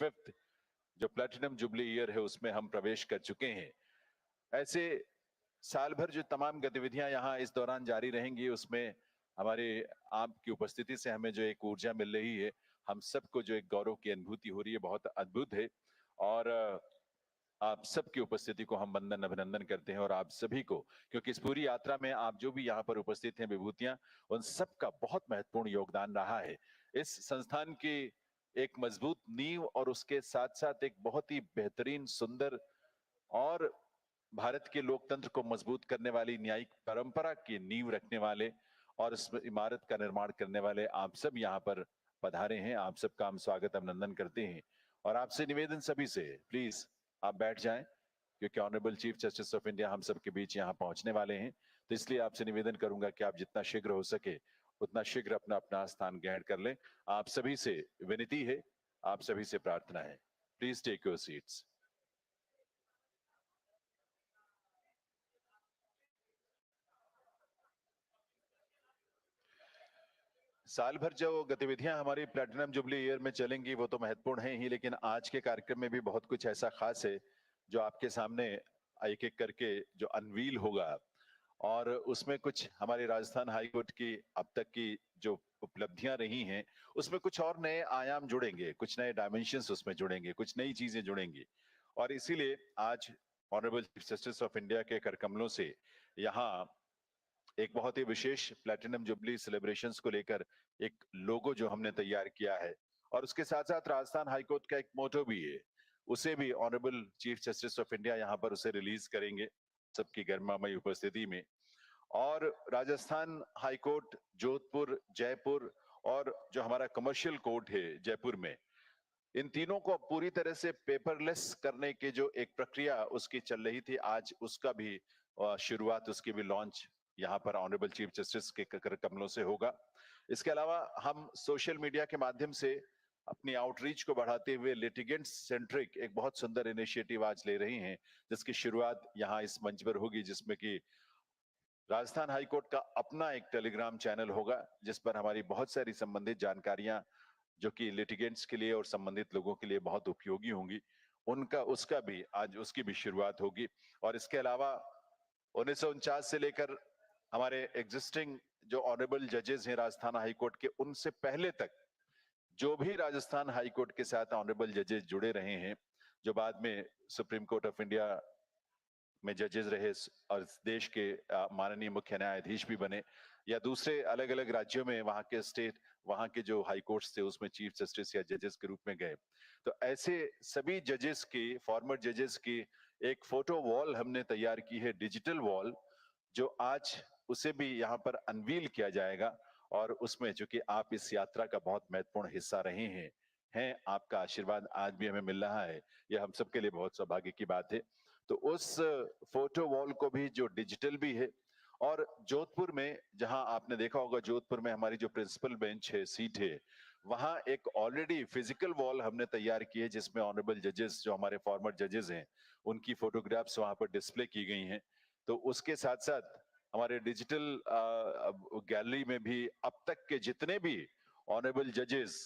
5th जो platinum jubilee year है उसमें हम प्रवेश कर चुके हैं। ऐसे साल भर जो तमाम गतिविधियां यहाँ इस दौरान जारी रहेंगी उसमें हमारे आपकी उपस्थिति से हमें जो एक ऊर्जा मिल रही है, हम सबको जो एक गौरव की अनुभूति हो रही है, बहुत अद्भुत है। और आप सबकी उपस्थिति को हम वंदन अभिनंदन करते हैं और आप सभी को, क्योंकि इस पूरी यात्रा में आप जो भी यहाँ पर उपस्थित हैं विभूतियां, उन सबका बहुत महत्वपूर्ण योगदान रहा है। इस संस्थान की एक मजबूत नींव और उसके साथ साथ एक बहुत ही बेहतरीन सुंदर और भारत के लोकतंत्र को मजबूत करने वाली न्यायिक परंपरा की नींव रखने वाले और इस इमारत का निर्माण करने वाले आप सब यहाँ पर पधारे हैं। आप सबका हम स्वागत अभिनंदन करते हैं और आपसे निवेदन सभी से, प्लीज आप बैठ जाएं, क्योंकि honourable chief justice of India हम सबके बीच यहाँ पहुंचने वाले हैं। तो इसलिए आपसे निवेदन करूंगा कि आप जितना शीघ्र हो सके उतना शीघ्र अपना अपना स्थान ग्रहण कर लें। आप सभी से विनती है, आप सभी से प्रार्थना है, प्लीज टेक योर सीट्स। साल भर जो गतिविधियां हमारी प्लैटिनम जुबली ईयर में चलेंगी वो तो महत्वपूर्ण है ही, लेकिन आज के कार्यक्रम में भी बहुत कुछ ऐसा खास है जो आपके सामने एक एक करके जो अनवील होगा। और उसमें कुछ हमारे राजस्थान हाईकोर्ट की अब तक की जो उपलब्धियां रही हैं उसमें कुछ और नए आयाम जुड़ेंगे, कुछ नए डायमेंशंस उसमें जुड़ेंगे, कुछ नई चीजें जुड़ेंगी। और इसीलिए आज honourable chief justice of India के कर कमलों से यहाँ एक बहुत ही विशेष प्लैटिनम जुबली सेलिब्रेशंस को लेकर एक लोगो जो हमने तैयार किया है और उसके साथ साथ राजस्थान हाईकोर्ट का एक मोटो भी है, उसे भी honourable chief justice of India यहाँ पर उसे रिलीज करेंगे सबकी गर्मामयी उपस्थिति में। और राजस्थान हाईकोर्ट जोधपुर, जयपुर और जो हमारा कमर्शियल कोर्ट है जयपुर में, इन तीनों को पूरी तरह से पेपरलेस करने की जो एक प्रक्रिया उसकी चल रही थी, आज उसका भी शुरुआत, उसकी भी लॉन्च यहाँ पर ऑनरेबल चीफ जस्टिस के कर कमलों से होगा। इसके अलावा हम सोशल मीडिया के माध्यम से अपनी आउटरीच को बढ़ाते हुए लिटिगेंट सेंट्रिक एक बहुत सुंदर इनिशिएटिव आज ले रही हैं, जिसकी शुरुआत यहाँ इस मंच पर होगी, जिसमें कि राजस्थान हाईकोर्ट का अपना एक टेलीग्राम चैनल होगा जिस पर हमारी बहुत सारी संबंधित जानकारियां जो कि लिटिगेंट्स के लिए और संबंधित लोगों के लिए बहुत उपयोगी होंगी, उनका उसका भी आज उसकी भी शुरुआत होगी। और इसके अलावा 1949 से लेकर हमारे एग्जिस्टिंग जो ऑनरेबल जजेस हैं राजस्थान हाईकोर्ट के, उनसे पहले तक जो भी राजस्थान हाईकोर्ट के साथ ऑनरेबल जजेस जुड़े रहे हैं, जो बाद में सुप्रीम कोर्ट ऑफ इंडिया में जजेस रहे और देश के माननीय मुख्य न्यायाधीश भी बने, या दूसरे अलग अलग राज्यों में वहां के स्टेट, वहां के जो हाई कोर्ट्स थे उसमें चीफ जस्टिस या जजेस के रूप में गए, तो ऐसे सभी जजेस की, फॉर्मर जजेस की एक फोटो वॉल हमने तैयार की है, डिजिटल वॉल, जो आज उसे भी यहाँ पर अनवील किया जाएगा। और उसमें चूंकि आप इस यात्रा का बहुत महत्वपूर्ण हिस्सा रहे हैं, आपका आशीर्वाद आज भी हमें मिल रहा है, यह हम सबके लिए बहुत सौभाग्य की बात है। तो उस फोटो वॉल को भी जो डिजिटल भी है, और जोधपुर में जहां आपने देखा होगा, जोधपुर में हमारी जो प्रिंसिपल बेंच है, सीट है, वहां एक ऑलरेडी फिजिकल वॉल हमने तैयार की है जिसमें ऑनरेबल जजेस जो हमारे फॉर्मर जजेस हैं उनकी फोटोग्राफ्स वहां पर डिस्प्ले की गई हैं। तो उसके साथ साथ हमारे डिजिटल गैलरी में भी अब तक के जितने भी ऑनरेबल जजेस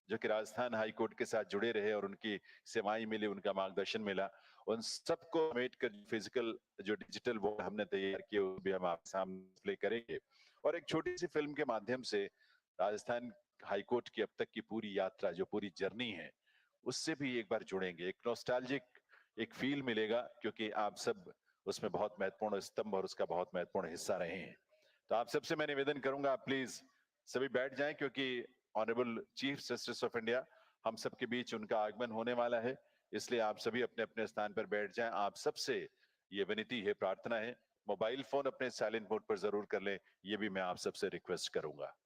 जो कि राजस्थान हाई कोर्ट के साथ जुड़े रहे और उनकी सेवाएं मिली, उनका मार्गदर्शन मिला, उन सबको समेट कर फिजिकल जो डिजिटल वो हमने तैयार किया वो भी हम आपके सामने डिस्प्ले करेंगे। और एक छोटी सी फिल्म के माध्यम से राजस्थान हाईकोर्ट की अब तक की पूरी यात्रा, जो पूरी जर्नी है, उससे भी एक बार जुड़ेंगे, एक नॉस्टैल्जिक एक फील मिलेगा, क्योंकि आप सब उसमें बहुत महत्वपूर्ण स्तंभ और उसका बहुत महत्वपूर्ण हिस्सा रहे हैं। तो आप सबसे मैं निवेदन करूंगा, आप प्लीज सभी बैठ जाएं, क्योंकि honourable chief justice of India हम सबके बीच उनका आगमन होने वाला है, इसलिए आप सभी अपने अपने स्थान पर बैठ जाएं। आप सबसे ये विनती है, प्रार्थना है, मोबाइल फोन अपने साइलेंट मोड पर जरूर कर लें, ये भी मैं आप सबसे रिक्वेस्ट करूंगा।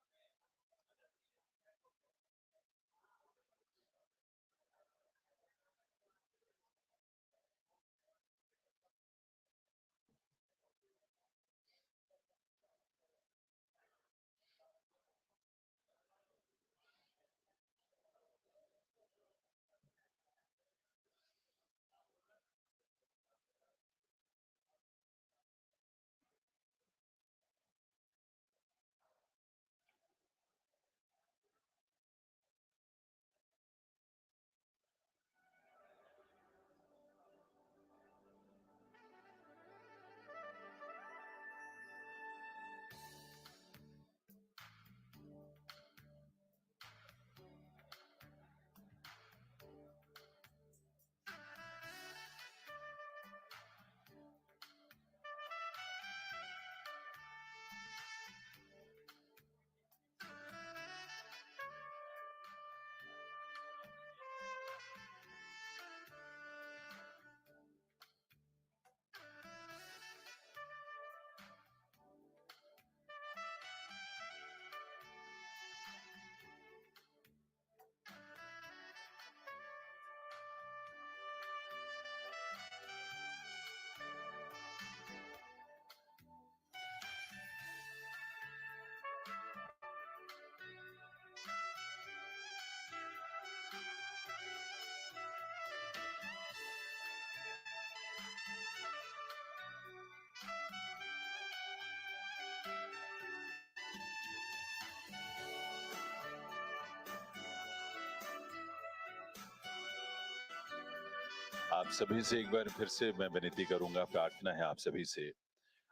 आप सभी से एक बार फिर से मैं विनती करूंगा, प्रार्थना है आप सभी से,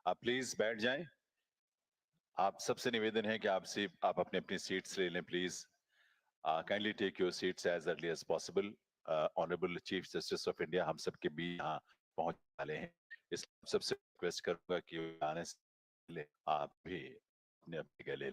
आप प्लीज बैठ जाएं। आप सबसे निवेदन है कि आप अपनी अपनी सीट्स ले लें please. Kindly take your seats as early as possible. Honourable chief justice of India हम सबके बीच यहाँ पहुंच वाले हैं, इसलिए आप सबसे रिक्वेस्ट करूंगा कि आने से पहले आप भी अपने अपने गले।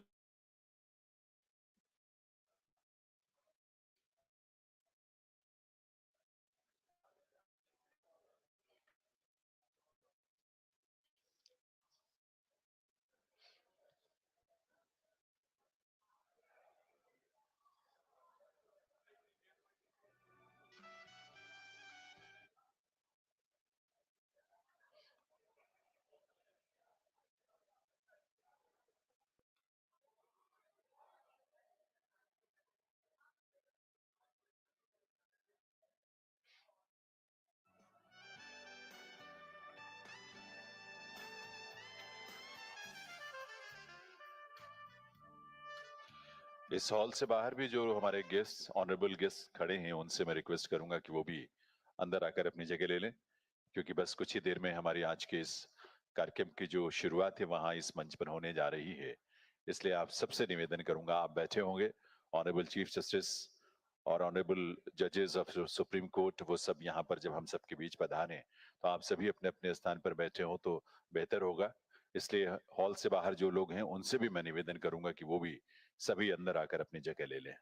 इस हॉल से बाहर भी जो हमारे गेस्ट, ऑनरेबल गेस्ट खड़े हैं, उनसे मैं रिक्वेस्ट करूंगा कि वो भी अंदर आकर अपनी जगह ले लें, क्योंकि बस कुछ ही देर में हमारी आज के इस कार्यक्रम की जो शुरुआत है वहां इस मंच पर होने जा रही है। इसलिए आप सबसे निवेदन करूंगा, आप बैठे होंगे, ऑनरेबल चीफ जस्टिस और ऑनरेबल जजेस ऑफ सुप्रीम कोर्ट, वो सब यहाँ पर जब हम सबके बीच पधारे तो आप सभी अपने अपने स्थान पर बैठे हो तो बेहतर होगा। इसलिए हॉल से बाहर जो लोग हैं उनसे भी मैं निवेदन करूंगा कि वो भी सभी अंदर आकर अपनी जगह ले लें।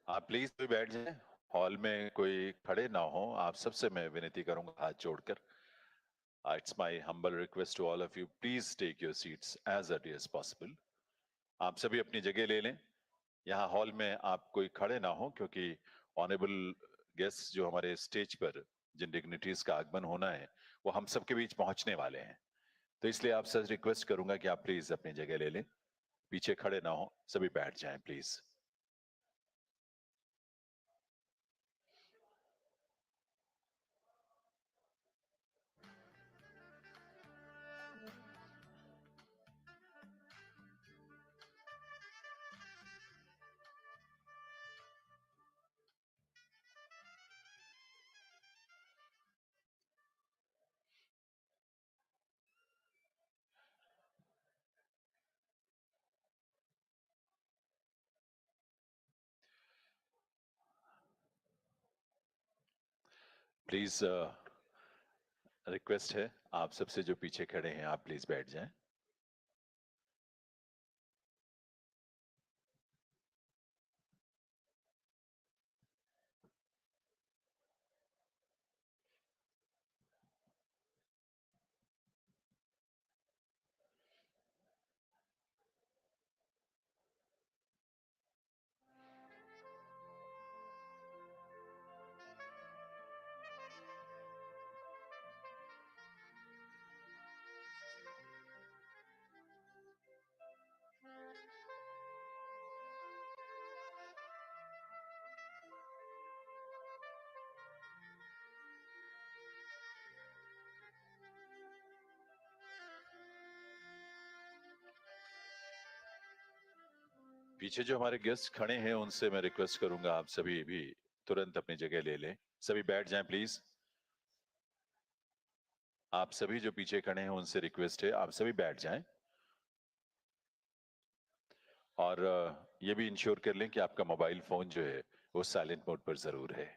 आप प्लीज भी बैठ जाएं, हॉल में कोई खड़े ना हो, आप सबसे मैं विनती करूंगा हाथ जोड़कर। It's my humble request to all of you, please take your seats as early as possible. आप सभी अपनी जगह ले लें। यहाँ हॉल में आप कोई खड़े ना हो, क्योंकि ऑनरेबल गेस्ट जो हमारे स्टेज पर जिन डिग्निटीज का आगमन होना है वो हम सबके बीच पहुंचने वाले हैं। तो इसलिए आप सर रिक्वेस्ट करूंगा कि आप प्लीज अपनी जगह ले लें, पीछे खड़े ना हो, सभी बैठ जाएं प्लीज। प्लीज रिक्वेस्ट है आप सबसे जो पीछे खड़े हैं, आप प्लीज बैठ जाएं। पीछे जो हमारे गेस्ट खड़े हैं उनसे मैं रिक्वेस्ट करूंगा आप सभी भी तुरंत अपनी जगह ले लें, सभी बैठ जाएं प्लीज। आप सभी जो पीछे खड़े हैं उनसे रिक्वेस्ट है आप सभी बैठ जाएं, और ये भी इंश्योर कर लें कि आपका मोबाइल फोन जो है वो साइलेंट मोड पर जरूर है।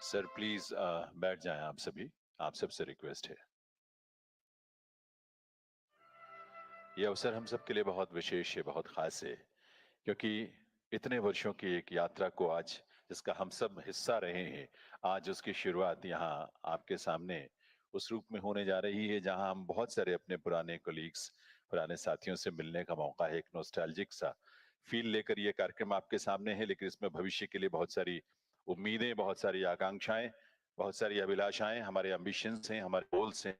सर प्लीज बैठ जाएं आप सभी, आप सबसे रिक्वेस्ट है। ये अवसर हम सब के लिए बहुत विशेष है, बहुत खास है, क्योंकि इतने वर्षों की एक यात्रा को आज, जिसका हम सब हिस्सा रहे हैं, आज उसकी शुरुआत यहाँ आपके सामने उस रूप में होने जा रही है जहाँ हम बहुत सारे अपने पुराने कोलीग्स, पुराने साथियों से मिलने का मौका है। एक नॉस्टैल्जिक सा फील लेकर ये कार्यक्रम आपके सामने है, लेकिन इसमें भविष्य के लिए बहुत सारी उम्मीदें, बहुत सारी आकांक्षाएं, बहुत सारी अभिलाषाएं, हमारे एम्बिशंस हैं, हमारे गोल्स हैं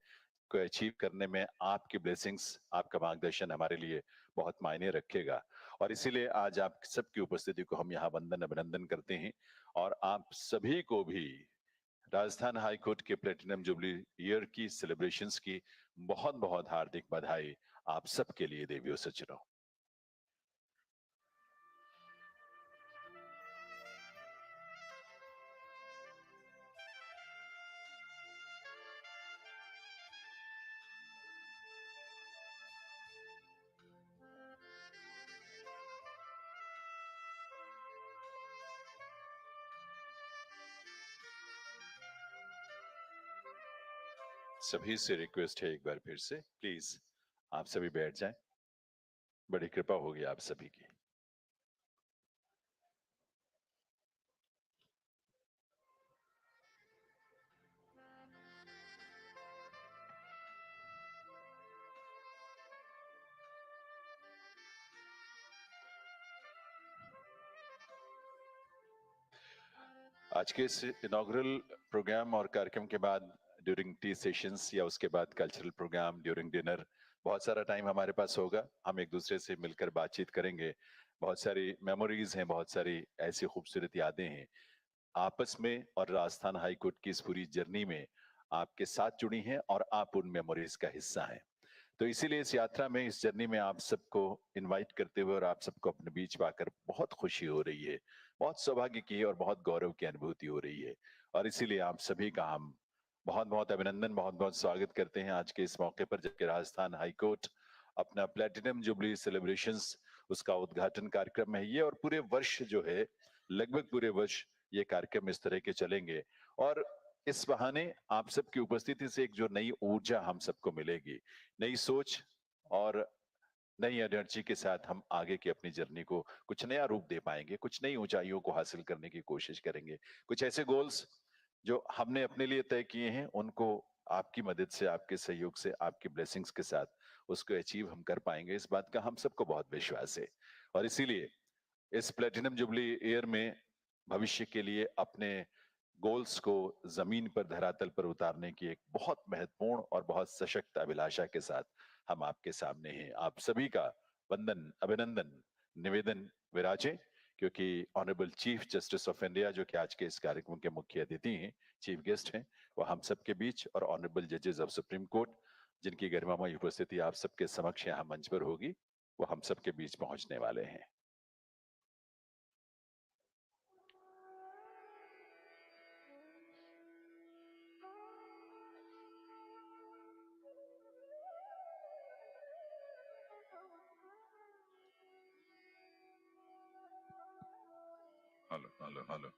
को अचीव करने में आपकी ब्लेसिंग्स, आपका मार्गदर्शन हमारे लिए बहुत मायने रखेगा। और इसीलिए आज आप सबकी उपस्थिति को हम यहाँ वंदन अभिनंदन करते हैं। और आप सभी को भी राजस्थान हाई कोर्ट के प्लेटिनम जुबली ईयर की सेलिब्रेशंस की बहुत बहुत हार्दिक बधाई आप सबके लिए देवियों सज्जनों। सभी से रिक्वेस्ट है, एक बार फिर से प्लीज आप सभी बैठ जाएं। बड़ी कृपा होगी आप सभी की। आज के इस इनॉग्रल प्रोग्राम और कार्यक्रम के बाद ड्यूरिंग टी सेशंस या उसके बाद कल्चरल प्रोग्राम ड्यूरिंग डिनर बहुत सारा टाइम हमारे पास होगा। हम एक दूसरे से मिलकर बातचीत करेंगे। बहुत सारी मेमोरीज हैं, बहुत सारी ऐसी खूबसूरत यादें हैं आपस में, और राजस्थान हाई कोर्ट की इस पूरी जर्नी में आपके साथ जुड़ी हैं और आप उन मेमोरीज का हिस्सा हैं। तो इसीलिए इस यात्रा में, इस जर्नी में आप सबको इनवाइट करते हुए और आप सबको अपने बीच पाकर बहुत खुशी हो रही है, बहुत सौभाग्य की और बहुत गौरव की अनुभूति हो रही है। और इसीलिए आप सभी का हम बहुत बहुत अभिनंदन, बहुत बहुत स्वागत करते हैं आज के इस मौके पर, जबकि राजस्थान हाईकोर्ट अपना प्लेटिनम जुबली सेलिब्रेशंस, उसका उद्घाटन कार्यक्रम है ये। और पूरे वर्ष जो है, लगभग पूरे वर्ष ये कार्यक्रम इस तरह के चलेंगे। और इस बहाने आप सबकी उपस्थिति से एक जो नई ऊर्जा हम सबको मिलेगी, नई सोच और नई एनर्जी के साथ हम आगे की अपनी जर्नी को कुछ नया रूप दे पाएंगे, कुछ नई ऊंचाइयों को हासिल करने की कोशिश करेंगे। कुछ ऐसे गोल्स जो हमने अपने लिए तय किए हैं, उनको आपकी मदद से, आपके सहयोग से, आपकी ब्लेसिंग्स के साथ उसको अचीव हम कर पाएंगे, इस बात का हम सबको बहुत विश्वास है। और इसीलिए इस प्लेटिनम जुबली ईयर में भविष्य के लिए अपने गोल्स को जमीन पर, धरातल पर उतारने की एक बहुत महत्वपूर्ण और बहुत सशक्त अभिलाषा के साथ हम आपके सामने हैं। आप सभी का वंदन, अभिनंदन, निवेदन विराजे, क्योंकि honourable chief justice of India, जो कि आज के इस कार्यक्रम के मुख्य अतिथि हैं, चीफ गेस्ट हैं, वो हम सबके बीच, और ऑनरेबल जजेस ऑफ सुप्रीम कोर्ट, जिनकी गरिमामय उपस्थिति आप सबके समक्ष यहाँ मंच पर होगी, वो हम सबके बीच पहुंचने वाले हैं। Hello hello hello.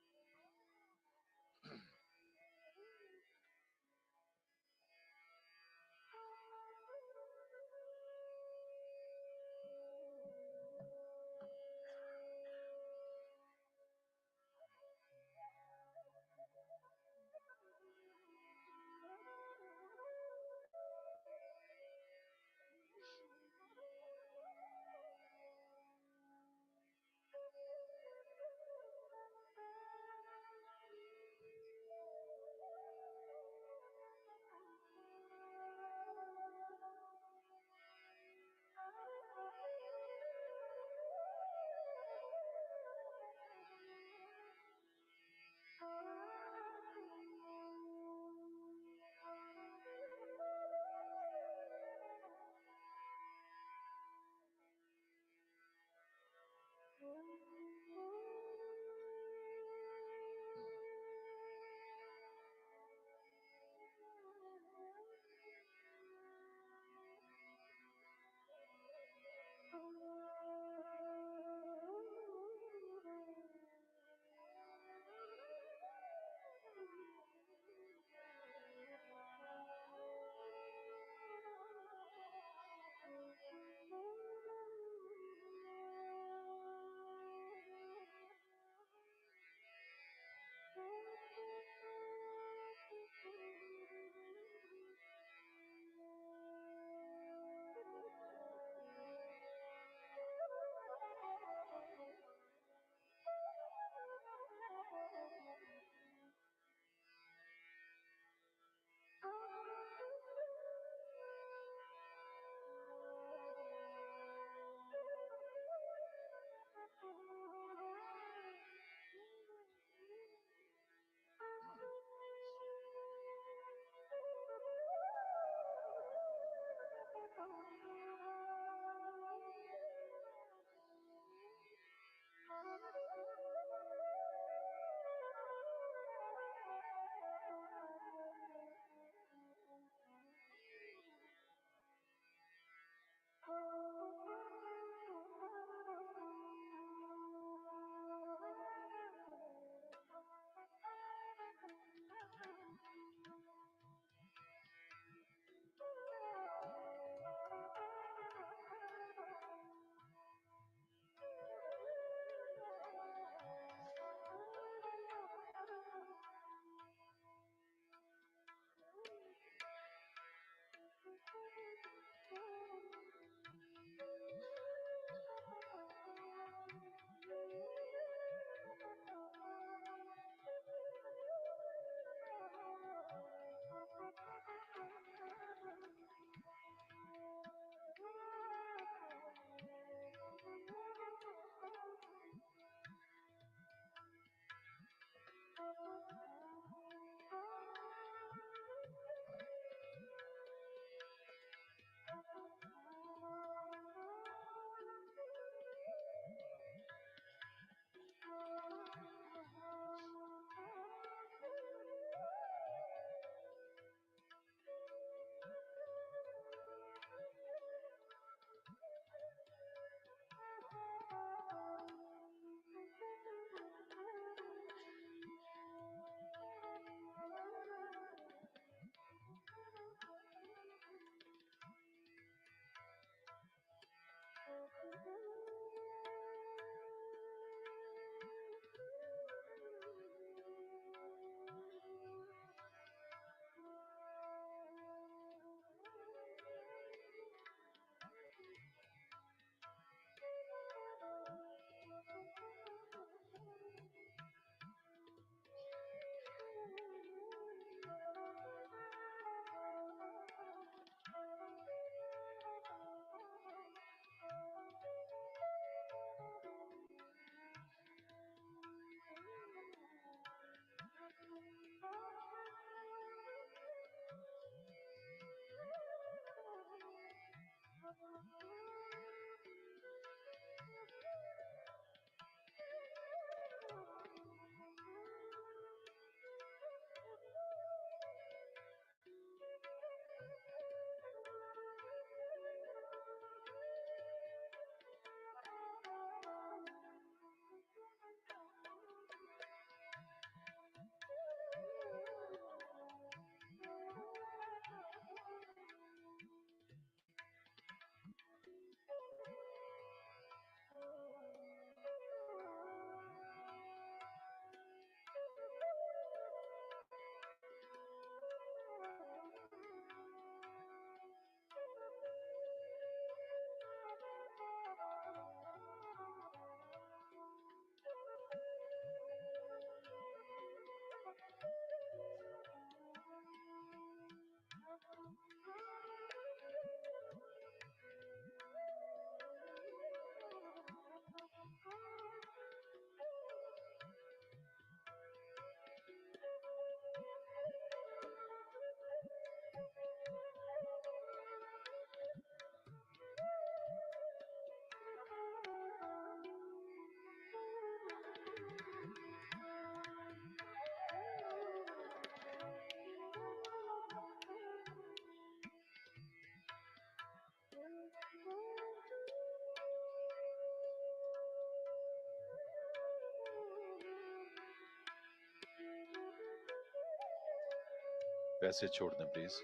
ऐसे छोड़ दें please.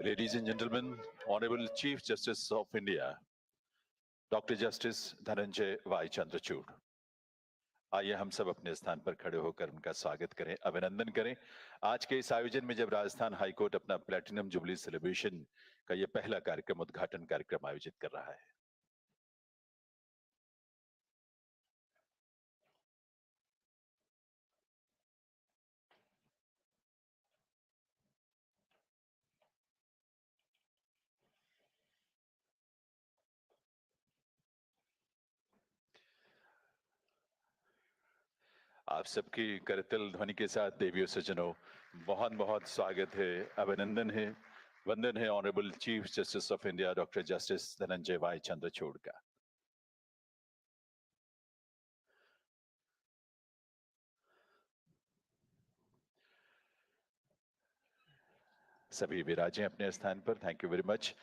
Ladies and gentlemen, Honorable Chief Justice of India, Dr. Justice Dhananjay Y. Chandrachud. आइए हम सब अपने स्थान पर खड़े होकर उनका स्वागत करें, अभिनंदन करें। आज के इस आयोजन में जब राजस्थान हाईकोर्ट अपना प्लैटिनम जुबली सेलिब्रेशन का ये पहला कार्यक्रम, उद्घाटन कार्यक्रम आयोजित कर रहा है। आप सबकी करतल ध्वनि के साथ देवियों सज्जनों बहुत बहुत स्वागत है, अभिनंदन है, वंदन है honourable chief justice of India doctor justice Dhananjay भाई चंद्रचूड़ का। सभी विराजें अपने स्थान पर। Thank you very much.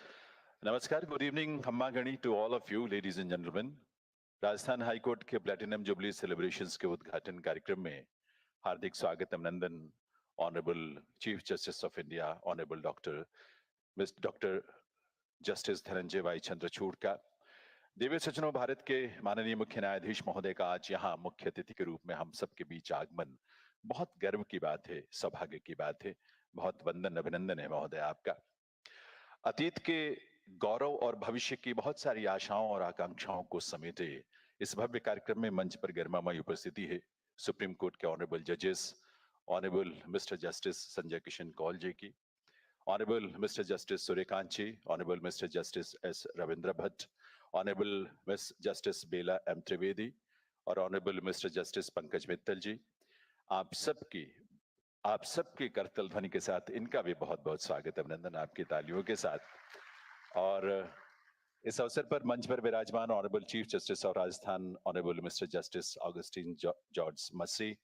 नमस्कार, गुड इवनिंग, खम्मा गणी to all of you ladies and gentleman. Rajasthan high court के प्लेटिनम जुबली सेलिब्रेशंस के उद्घाटन कार्यक्रम में हार्दिक स्वागत, अभिनंदन honourable chief justice of India honourable doctor justice Dhananjay भाई चंद्रचूड़ का। देवी सज्जनों, भारत के माननीय मुख्य न्यायाधीश महोदय का आज यहाँ मुख्य अतिथि के रूप में हम सबके बीच आगमन बहुत गर्व की बात है, सौभाग्य की बात है। बहुत वंदन अभिनंदन है महोदय आपका। अतीत के गौरव और भविष्य की बहुत सारी आशाओं और आकांक्षाओं को समेटे इस भव्य कार्यक्रम में मंच पर गरिमामयी उपस्थिति है सुप्रीम कोर्ट के ऑनरेबल जजेस, honourable mister justice Sanjay Kishan Kaul ji की, honourable mister justice Suryakant ji, honourable mister justice S Ravindra Bhat, honourable miss justice Bela M Trivedi और honourable mister justice Pankaj Mittal ji. आप सबके करतल ध्वनि के साथ इनका भी बहुत बहुत स्वागत, अभिनंदन आपकी तालियों के साथ। और इस अवसर पर मंच पर विराजमान honourable chief justice of Rajasthan honourable mister justice Augustine George Masih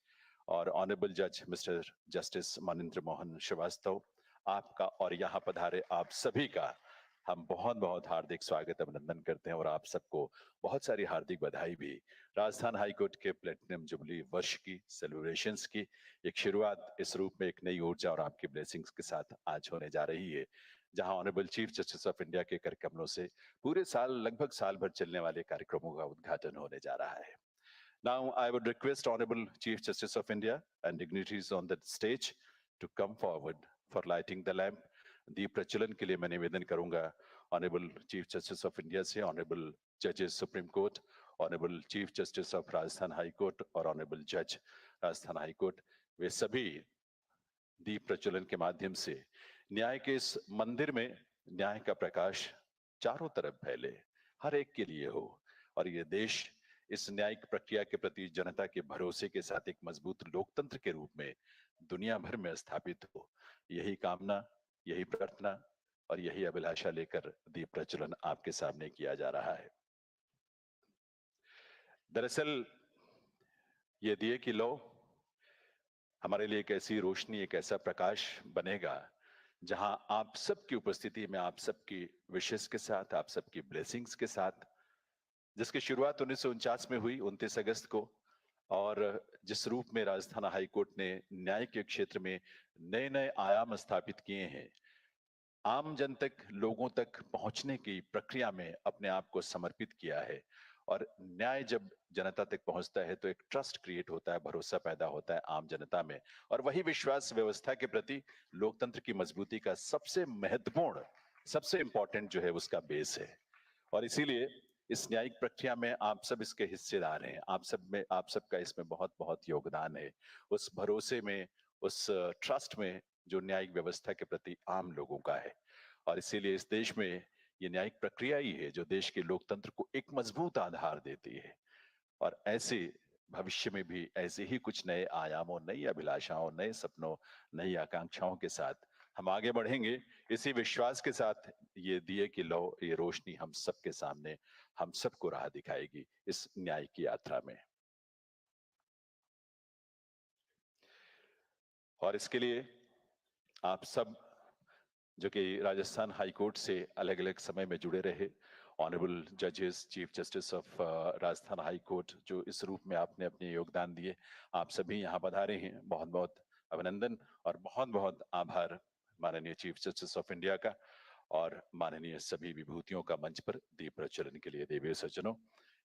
और ऑनरेबल जज मिस्टर जस्टिस मनिंद्र मोहन श्रीवास्तव, आपका और यहाँ पधारे आप सभी का हम बहुत बहुत हार्दिक स्वागत अभिनंदन करते हैं और आप सबको बहुत सारी हार्दिक बधाई भी। राजस्थान हाईकोर्ट के प्लेटिनम जुबली वर्ष की सेलिब्रेशंस की एक शुरुआत इस रूप में एक नई ऊर्जा और आपके ब्लेसिंग्स के साथ आज होने जा रही है, जहां honourable chief justice of India के कर कमलों से पूरे साल लगभग साल भर चलने वाले कार्यक्रमों का उद्घाटन होने जा रहा है। Now I would request Honorable Chief Justice of India and dignitaries on the stage to come forward for lighting the lamp. दीप प्रज्वलन के लिए मैं निवेदन करूंगा honourable chief justice of India से, ऑनरेबल जजेस supreme court, honourable chief justice of Rajasthan high court और honourable जज राजस्थान हाई कोर्ट, वे सभी दीप प्रज्वलन के माध्यम से न्याय के इस मंदिर में न्याय का प्रकाश चारों तरफ फैले, हर एक के लिए हो और ये देश इस न्यायिक प्रक्रिया के प्रति जनता के भरोसे के साथ एक मजबूत लोकतंत्र के रूप में दुनिया भर में स्थापित हो। यही कामना, यही प्रार्थना और यही अभिलाषा लेकर दीप प्रज्वलन आपके सामने किया जा रहा है। दरअसल ये दिए की लौ हमारे लिए एक ऐसी रोशनी, एक ऐसा प्रकाश बनेगा जहां आप सबकी उपस्थिति में, आप सबकी विशेष के साथ, आप सबकी ब्लेसिंग्स के साथ, जिसकी शुरुआत 1949 में हुई 29 अगस्त को, और जिस रूप में राजस्थान हाईकोर्ट ने न्याय के क्षेत्र में नए नए आयाम स्थापित किए हैं, आम जन तक, लोगों तक पहुंचने की प्रक्रिया में अपने आप को समर्पित किया है। और न्याय जब जनता तक पहुंचता है तो एक ट्रस्ट क्रिएट होता है, भरोसा पैदा होता है आम जनता में, और वही विश्वास व्यवस्था के प्रति लोकतंत्र की मजबूती का सबसे महत्वपूर्ण, सबसे इंपॉर्टेंट जो है उसका बेस है। और इसीलिए इस न्यायिक प्रक्रिया में आप सब इसके हिस्सेदार हैं, आप सबका इसमें बहुत बहुत योगदान है, उस भरोसे में, उस ट्रस्ट में जो न्यायिक व्यवस्था के प्रति आम लोगों का है। और इसीलिए इस देश में ये न्यायिक प्रक्रिया ही है जो देश के लोकतंत्र को एक मजबूत आधार देती है। और ऐसे भविष्य में भी ऐसे ही कुछ नए आयामों, नई अभिलाषाओं, नए सपनों, नई आकांक्षाओं के साथ हम आगे बढ़ेंगे, इसी विश्वास के साथ ये दिए की लौ, ये रोशनी हम सबके सामने, हम सबको राह दिखाएगी इस न्याय की यात्रा में। और इसके लिए आप सब जो कि राजस्थान हाई कोर्ट से अलग अलग समय में जुड़े रहे, ऑनरेबल जजेस, chief justice of Rajasthan high court, जो इस रूप में आपने अपने योगदान दिए, आप सभी यहाँ पधारे हैं, बहुत बहुत अभिनंदन और बहुत बहुत आभार माननीय चीफ जस्टिस ऑफ इंडिया का और माननीय सभी विभूतियों का मंच पर दीप प्रज्वलन के लिए। देवी सज्जनों,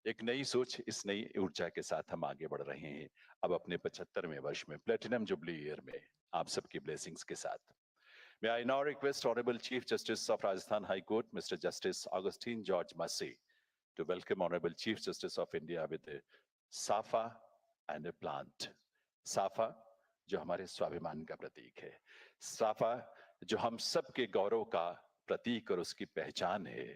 एक नई सोच, इस नई ऊर्जा के साथ हम आगे बढ़ रहे हैं अब अपने 75वें वर्ष में, प्लेटिनम जुबली ईयर में, आप सबकी ब्लेसिंग्स के साथ। May I now request Honorable Chief Justice of Rajasthan High Court, Mr. Justice Augustine George Massey, to welcome Honorable Chief Justice of India with a safa and a plant. साफा जो हमारे स्वाभिमान का प्रतीक है, साफा जो हम सबके गौरव का प्रतीक और उसकी पहचान है।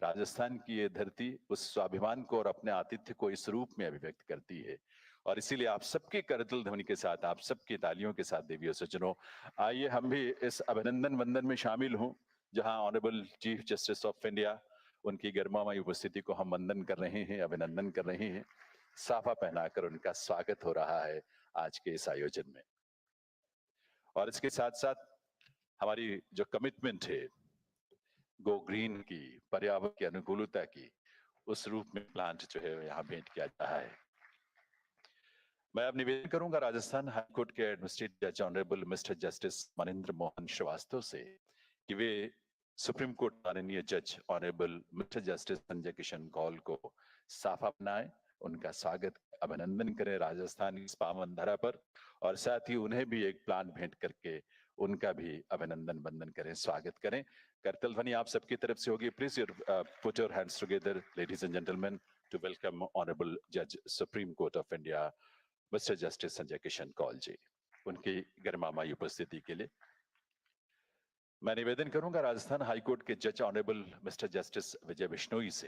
राजस्थान की ये धरती उस स्वाभिमान को और अपने आतिथ्य को इस रूप में अभिव्यक्त करती है। और इसीलिए आप सबके करतल ध्वनि के साथ, आप सबकी तालियों के साथ देवी और सज्जनों, आइए हम भी इस अभिनंदन वंदन में शामिल हों, जहां honourable chief justice of India, उनकी गर्मामयी उपस्थिति को हम वंदन कर रहे हैं, अभिनंदन कर रहे हैं। साफा पहनाकर उनका स्वागत हो रहा है आज के इस आयोजन में। और इसके साथ साथ हमारी जो कमिटमेंट है गो ग्रीन की, पर्यावरण की अनुकूलता की, उस रूप में प्लांट जो है यहाँ भेंट किया जा रहा है। मैं अब निवेदन करूंगा राजस्थान हाईकोर्ट के एडमिनिस्ट्रेटिव जज honourable mister justice Manindra Mohan Shrivastava से कि वे सुप्रीम कोर्ट माननीय जज honourable mister justice Sanjay Kishan Kaul को साफा बनाए, उनका स्वागत अभिनंदन करें राजस्थान की इस पावन धरा पर, और साथ ही उन्हें भी एक प्लांट भेंट करके उनका भी अभिनंदन वंदन करें, स्वागत करें। करतल ध्वनि आप सबकी तरफ से होगी। Please put your hands together ladies and gentleman to welcome honourable जज supreme court of India mister justice Sanjay Kishan Kaul ji, उनकी गर्मामाई उपस्थिति के लिए। मैं निवेदन करूंगा राजस्थान हाईकोर्ट के जज ऑनरेबल मिस्टर जस्टिस विजय बिश्नोई से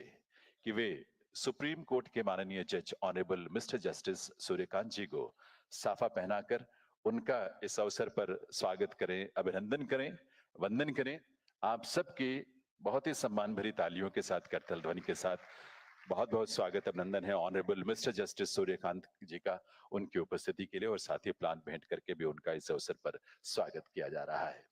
कि वे सुप्रीम कोर्ट के माननीय जज ऑनरेबल मिस्टर जस्टिस सूर्यकांत जी को साफा पहनाकर उनका इस अवसर पर स्वागत करें, अभिनंदन करें, वंदन करें। आप सबकी बहुत ही सम्मान भरी तालियों के साथ, करतल ध्वनि के साथ बहुत बहुत स्वागत, अभिनंदन है ऑनरेबल मिस्टर जस्टिस सूर्यकांत जी का उनकी उपस्थिति के लिए, और साथ ही प्लांट भेंट करके भी उनका इस अवसर पर स्वागत किया जा रहा है।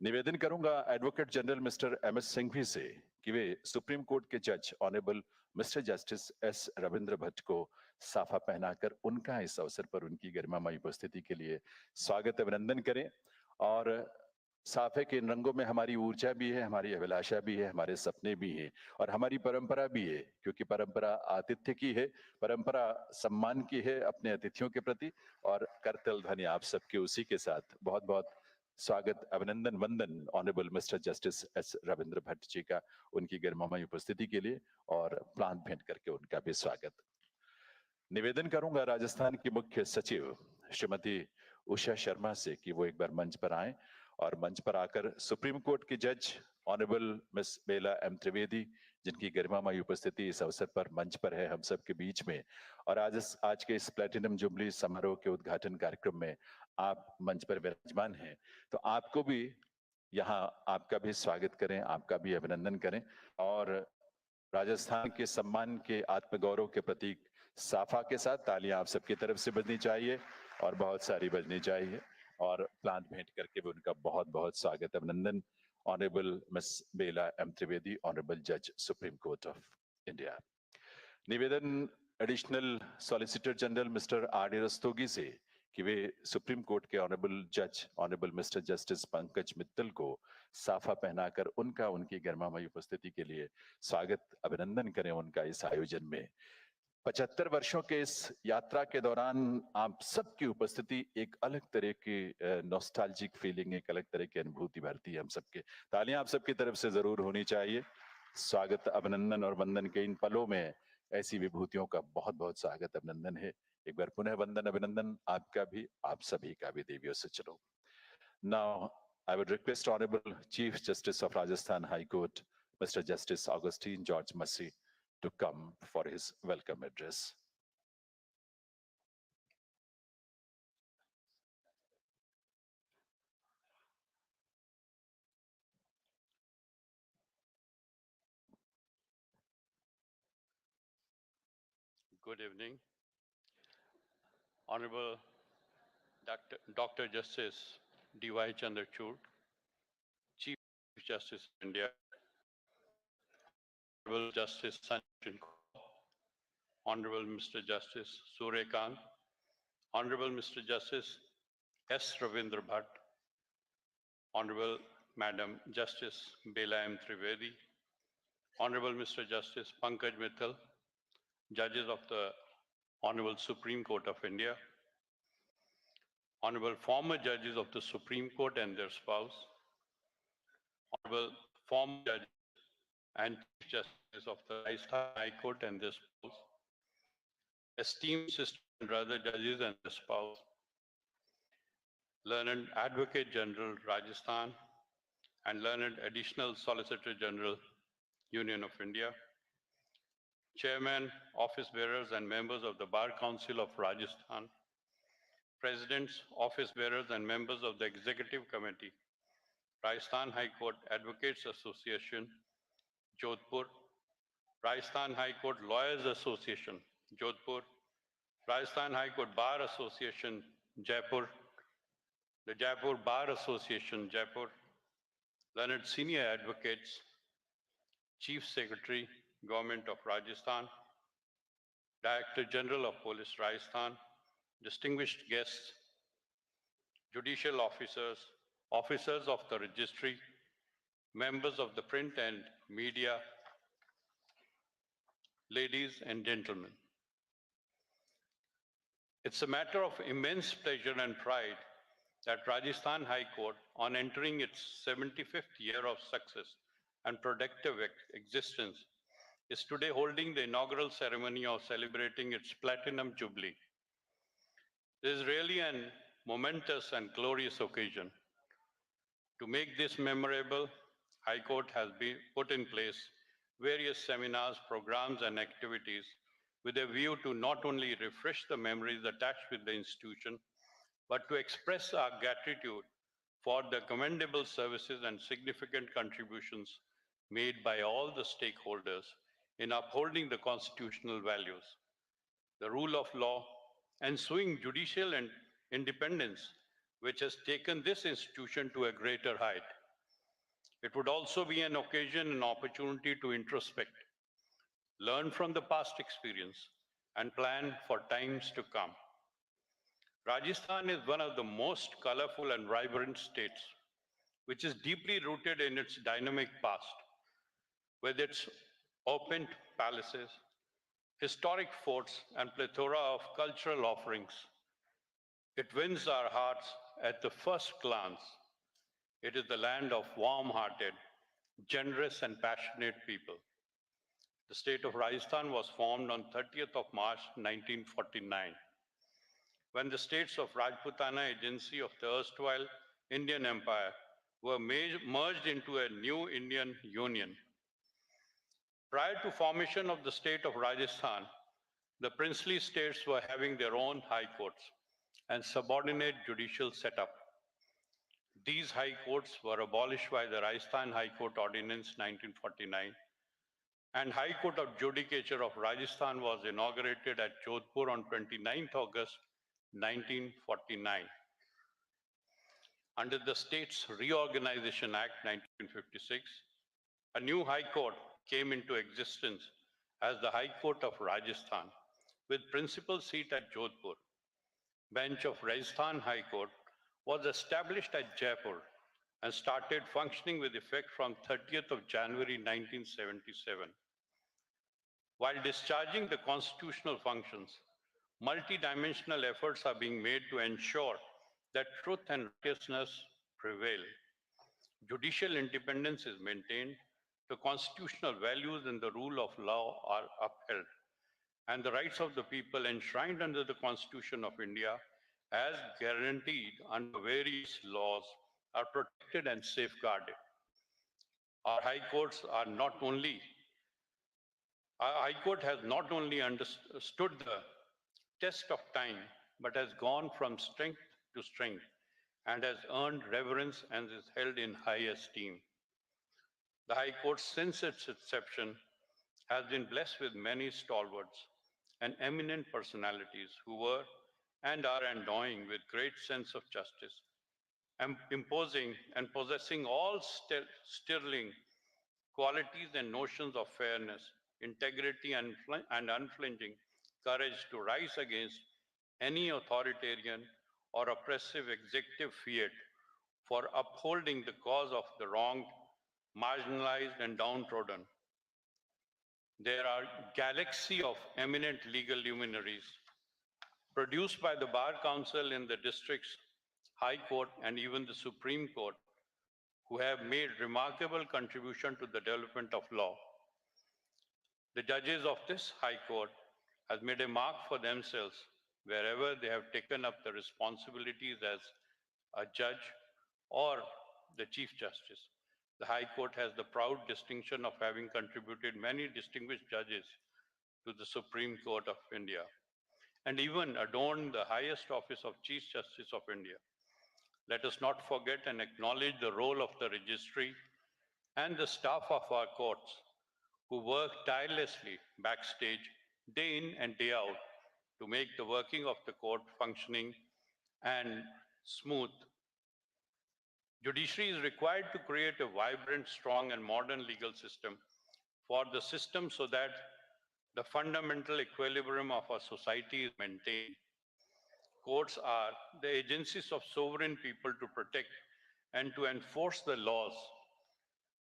निवेदन करूंगा advocate general mister M S Singhvi से कि वे सुप्रीम कोर्ट के जज honourable mister justice S Ravindra Bhat को साफा पहनाकर उनका इस अवसर पर उनकी गरिमामयी उपस्थिति के लिए स्वागत अभिनंदन करें। और साफे के इन रंगों में हमारी ऊर्जा भी है, हमारी अभिलाषा भी है, हमारे सपने भी हैं, और हमारी परंपरा भी है, क्योंकि परंपरा आतिथ्य की है, परंपरा सम्मान की है अपने अतिथियों के प्रति। और करतल ध्वनि आप सबके उसी के साथ बहुत बहुत स्वागत, अभिनंदन, वंदन honourable mister justice S Ravindra Bhat ji का उनकी गरिमामयी उपस्थिति के लिए, और प्लांट भेंट करके उनका भी स्वागत। निवेदन करूंगा राजस्थान की मुख्य सचिव श्रीमती उषा शर्मा से कि वो एक बार मंच पर आए और मंच पर आकर सुप्रीम कोर्ट के जज ऑनरेबल मिस बेला एम त्रिवेदी, जिनकी गरिमामयी उपस्थिति इस अवसर पर मंच पर है हम सबके बीच में, और आज के इस प्लेटिनम जुबली समारोह के उद्घाटन कार्यक्रम में आप मंच पर विराजमान हैं, तो आपको भी यहाँ आपका भी स्वागत करें, आपका भी अभिनंदन करें। और राजस्थान के सम्मान के, आत्मगौरव के प्रतीक साफा के साथ तालियां आप सबकी तरफ से बजनी चाहिए, और बहुत सारी बजनी चाहिए, और प्लांट भेंट करके भी उनका बहुत बहुत स्वागत, अभिनंदन। ऑनरेबल मिस बेला एम त्रिवेदी, ऑनरेबल जज सुप्रीम कोर्ट ऑफ इंडिया। निवेदन additional solicitor general mister R D Rastogi से कि वे सुप्रीम कोर्ट के ऑनरेबल जज honourable mister justice Pankaj Mittal को साफा पहनाकर उनका उनकी गरिमामयी उपस्थिति के लिए स्वागत, अभिनंदन करें उनका इस आयोजन में। 75 वर्षों के इस यात्रा के दौरान आप सबकी उपस्थिति एक अलग तरह की नॉस्टैल्जिक फीलिंग, एक अलग तरह की अनुभूति भरती है हम सबके। तालियां आप सबकी तरफ से जरूर होनी चाहिए। स्वागत, अभिनंदन और वंदन के इन पलों में ऐसी विभूतियों का बहुत बहुत स्वागत, अभिनंदन है। एक बार पुनः वंदन, अभिनंदन आपका भी, आप सभी का भी देवियों से चलो। Now I would request Honorable Chief Justice of Rajasthan High Court, Mr. Justice Augustine George Massey, to come for his welcome address. Good evening. Honorable Dr. Justice D.Y. Chandrachud, Chief Justice of India, Honorable Justice Sanjay Kaur, Honorable Mr. Justice Suryakant, Honorable Mr. Justice S. Ravindra Bhatt, Honorable Madam Justice Bela M. Trivedi, Honorable Mr. Justice Pankaj Mittal, Judges of the Honorable Supreme Court of India, Honorable former judges of the Supreme Court and their spouse, Honorable former judges and Chief Justice of the Rajasthan High Court and their spouse, esteemed sisters and brother judges and their spouse, learned Advocate General Rajasthan and learned Additional Solicitor General Union of India, Chairman, office bearers, and members of the Bar Council of Rajasthan, Presidents, office bearers, and members of the Executive Committee, Rajasthan High Court Advocates Association, Jodhpur, Rajasthan High Court Lawyers Association, Jodhpur, Rajasthan High Court Bar Association, Jaipur, the Jaipur Bar Association, Jaipur, learned senior advocates, Chief Secretary, Government of Rajasthan, Director General of Police, Rajasthan, distinguished guests, judicial officers, officers of the registry, members of the print and media, ladies and gentlemen. It's a matter of immense pleasure and pride that Rajasthan High Court, on entering its 75th year of success and productive existence, is today holding the inaugural ceremony of celebrating its Platinum Jubilee. This is really a momentous and glorious occasion. To make this memorable, High Court has been put in place various seminars, programs, and activities with a view to not only refresh the memories attached with the institution, but to express our gratitude for the commendable services and significant contributions made by all the stakeholders in upholding the constitutional values, the rule of law, ensuing judicial and independence, which has taken this institution to a greater height. It would also be an occasion and opportunity to introspect, learn from the past experience, and plan for times to come. Rajasthan is one of the most colorful and vibrant states, which is deeply rooted in its dynamic past, with its open palaces, historic forts, and plethora of cultural offerings. It wins our hearts at the first glance. It is the land of warm-hearted, generous, and passionate people. The state of Rajasthan was formed on 30th of March 1949, when the states of Rajputana Agency of the erstwhile Indian Empire were merged into a new Indian Union. Prior to formation of the state of Rajasthan, the princely states were having their own high courts and subordinate judicial setup. These high courts were abolished by the Rajasthan High Court Ordinance 1949, and High Court of Judicature of Rajasthan was inaugurated at Jodhpur on 29th August 1949. Under the States Reorganization Act 1956, a new High Court came into existence as the High Court of Rajasthan, with principal seat at Jodhpur. Bench of Rajasthan High Court was established at Jaipur and started functioning with effect from 30th of January 1977. While discharging the constitutional functions, multidimensional efforts are being made to ensure that truth and righteousness prevail. Judicial independence is maintained, the constitutional values and the rule of law are upheld, and the rights of the people enshrined under the Constitution of India, as guaranteed under various laws, are protected and safeguarded. Our High Courts are not only Our High Court has not only stood the test of time, but has gone from strength to strength and has earned reverence and is held in high esteem. The High Court, since its inception, has been blessed with many stalwarts and eminent personalities who were and are endowing with great sense of justice, imposing and possessing all sterling qualities and notions of fairness, integrity, and unflinching courage to rise against any authoritarian or oppressive executive fiat for upholding the cause of the wronged, marginalized, and downtrodden. There are galaxy of eminent legal luminaries produced by the Bar Council in the districts, High Court, and even the Supreme Court, who have made remarkable contribution to the development of law. The judges of this High Court have made a mark for themselves wherever they have taken up the responsibilities as a judge or the Chief Justice. The High Court has the proud distinction of having contributed many distinguished judges to the Supreme Court of India, and even adorned the highest office of Chief Justice of India. Let us not forget and acknowledge the role of the registry and the staff of our courts who work tirelessly backstage day in and day out to make the working of the court functioning and smooth. Judiciary is required to create a vibrant, strong, and modern legal system for the system so that the fundamental equilibrium of our society is maintained. Courts are the agencies of sovereign people to protect and to enforce the laws,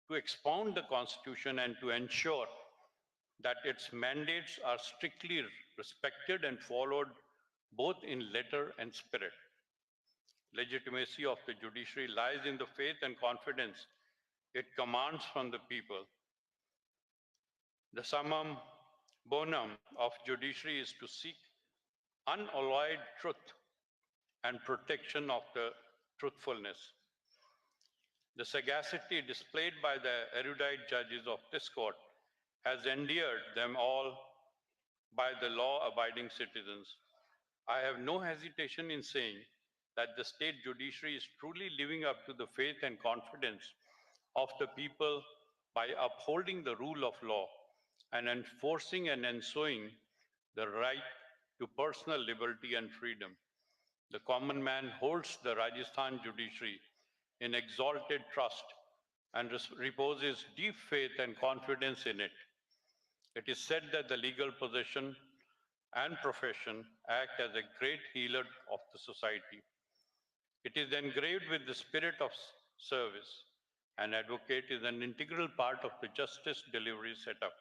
to expound the Constitution, and to ensure that its mandates are strictly respected and followed both in letter and spirit. Legitimacy of the judiciary lies in the faith and confidence it commands from the people. The summum bonum of judiciary is to seek unalloyed truth and protection of the truthfulness. The sagacity displayed by the erudite judges of this court has endeared them all by the law-abiding citizens. I have no hesitation in saying that the state judiciary is truly living up to the faith and confidence of the people by upholding the rule of law and enforcing and ensuring the right to personal liberty and freedom. The common man holds the Rajasthan judiciary in exalted trust and reposes deep faith and confidence in it. It is said that the legal profession and profession act as a great healer of the society. It is engraved with the spirit of service. An advocate is an integral part of the justice delivery setup.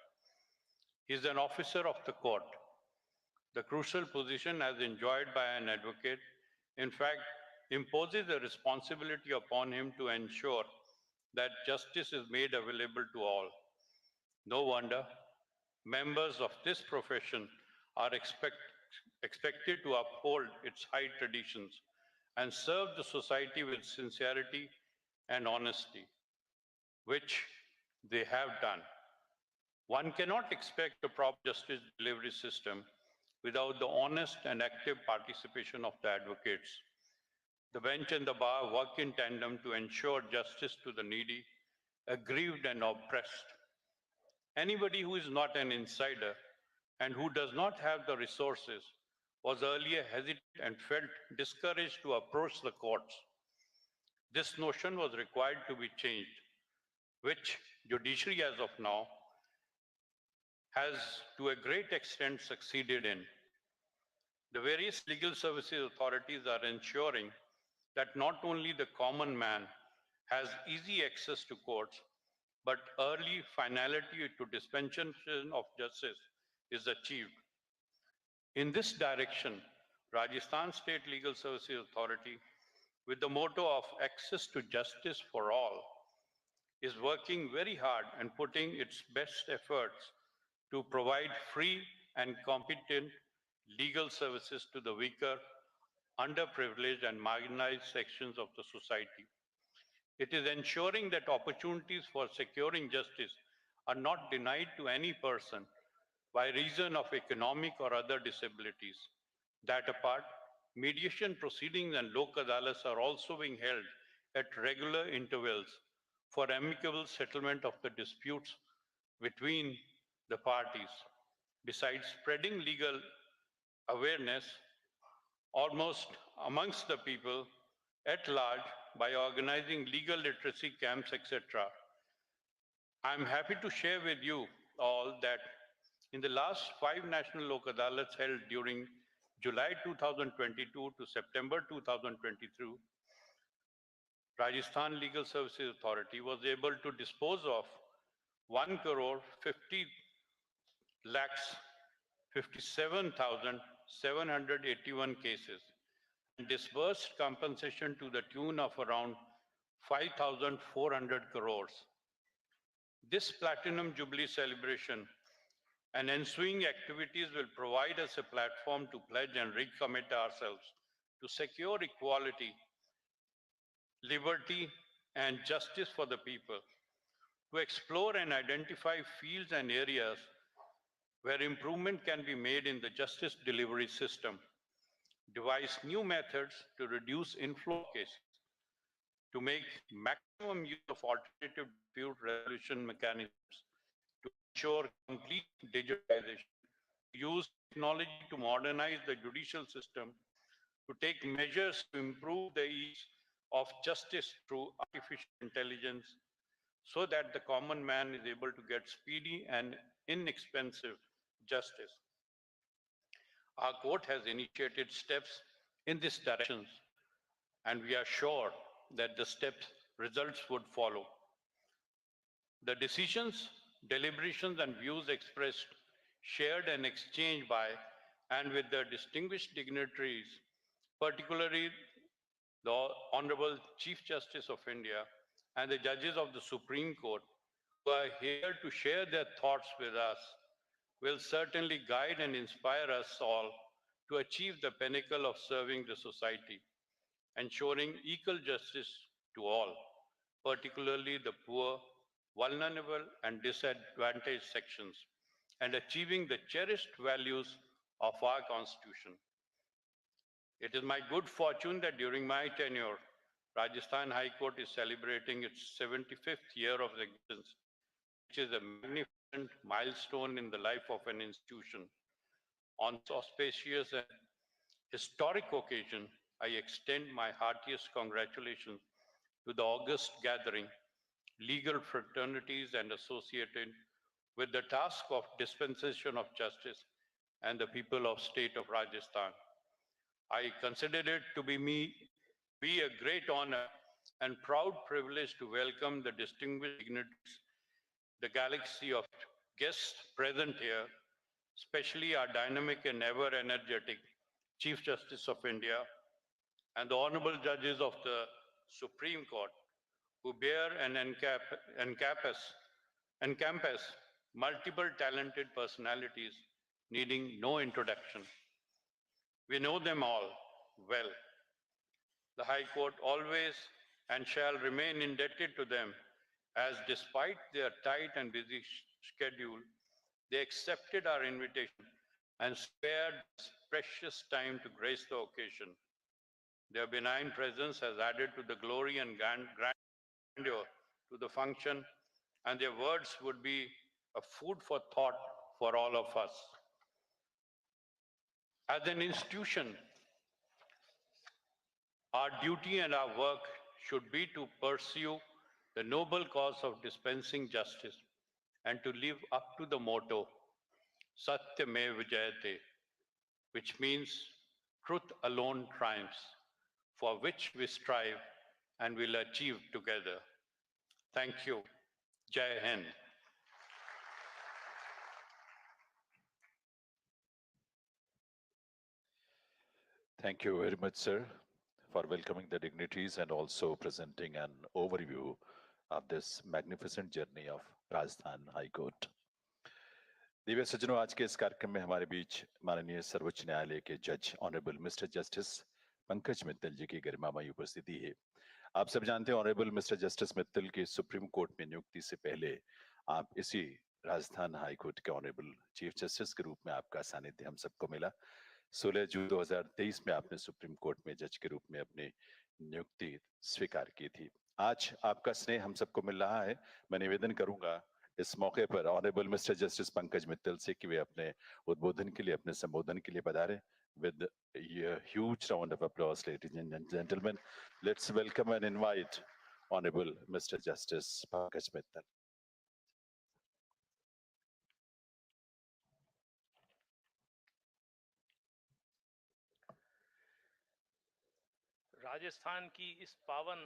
He is an officer of the court. The crucial position as enjoyed by an advocate, in fact, imposes a responsibility upon him to ensure that justice is made available to all. No wonder members of this profession are expected to uphold its high traditions and serve the society with sincerity and honesty, which they have done. One cannot expect a proper justice delivery system without the honest and active participation of the advocates. The bench and the bar work in tandem to ensure justice to the needy, aggrieved, and oppressed. Anybody who is not an insider and who does not have the resources was earlier hesitant and felt discouraged to approach the courts. This notion was required to be changed, which judiciary as of now has to a great extent succeeded in. The various legal services authorities are ensuring that not only the common man has easy access to courts, but early finality to dispensation of justice is achieved. In this direction, Rajasthan State Legal Services Authority, with the motto of access to justice for all, is working very hard and putting its best efforts to provide free and competent legal services to the weaker, underprivileged, and marginalized sections of the society. It is ensuring that opportunities for securing justice are not denied to any person by reason of economic or other disabilities. That apart, mediation proceedings and lok adalats are also being held at regular intervals for amicable settlement of the disputes between the parties. Besides spreading legal awareness almost amongst the people at large by organizing legal literacy camps, etc. I'm happy to share with you all that in the last 5 national lok adalats held during July 2022 to September 2022, Rajasthan Legal Services Authority was able to dispose of 1 crore 50 lakhs 57,781 cases and disbursed compensation to the tune of around 5,400 crores. This Platinum Jubilee celebration and ensuing activities will provide us a platform to pledge and recommit ourselves to secure equality, liberty, and justice for the people, to explore and identify fields and areas where improvement can be made in the justice delivery system, devise new methods to reduce inflow of cases, to make maximum use of alternative dispute resolution mechanisms, to ensure complete digitization, to use technology to modernize the judicial system, to take measures to improve the ease of justice through artificial intelligence, so that the common man is able to get speedy and inexpensive justice. Our court has initiated steps in this direction, and we are sure that the steps results would follow. The decisions, deliberations, and views expressed, shared and exchanged by and with the distinguished dignitaries, particularly the Honorable Chief Justice of India and the judges of the Supreme Court, who are here to share their thoughts with us, will certainly guide and inspire us all to achieve the pinnacle of serving the society, ensuring equal justice to all, particularly the poor, vulnerable, and disadvantaged sections, and achieving the cherished values of our Constitution. It is my good fortune that during my tenure, Rajasthan High Court is celebrating its 75th year of existence, which is a magnificent milestone in the life of an institution. On this auspicious and historic occasion, I extend my heartiest congratulations to the august gathering, legal fraternities and associated with the task of dispensation of justice and the people of state of Rajasthan. I consider it to be a great honor and proud privilege to welcome the distinguished dignitaries, the galaxy of guests present here, especially our dynamic and ever energetic Chief Justice of India and the honorable judges of the Supreme Court, who bear and encompass multiple talented personalities needing no introduction. We know them all well. The High Court always and shall remain indebted to them, as despite their tight and busy schedule, they accepted our invitation and spared this precious time to grace the occasion. Their benign presence has added to the glory and grandeur to the function, and their words would be a food for thought for all of us. As an institution, our duty and our work should be to pursue the noble cause of dispensing justice and to live up to the motto, Satyamev Jayate, which means truth alone triumphs, for which we strive and will achieve together. Thank you. Jai Hind. Thank you very much, sir, for welcoming the dignitaries and also presenting an overview of this magnificent journey of Rajasthan High Court. Divya सज्जनों, आज के इस कार्यक्रम में हमारे बीच माननीय सर्वोच्च न्यायालय के जज honourable mister justice Pankaj Mittal ji की गरिमामयी उपस्थिति है। आप सब जानते हैं ऑनरेबल मिस्टर जस्टिस मित्तल की सुप्रीम कोर्ट में नियुक्ति से पहले आप इसी राजस्थान हाई कोर्ट के ऑनरेबल चीफ जस्टिस के रूप में आपका सानिध्य हम सबको मिला। 16 जून 2023 में आपने सुप्रीम कोर्ट में जज के रूप में अपनी नियुक्ति स्वीकार की थी। आज आपका स्नेह हम सबको मिल रहा है। मैं निवेदन करूंगा इस मौके पर honourable mister justice Pankaj Mittal से कि वे अपने उद्बोधन के लिए, अपने संबोधन के लिए पधारें। With a huge round of applause, ladies and gentlemen, let's welcome and invite Honorable Mr. Justice Pankaj Mittal. Rajasthan की इस पावन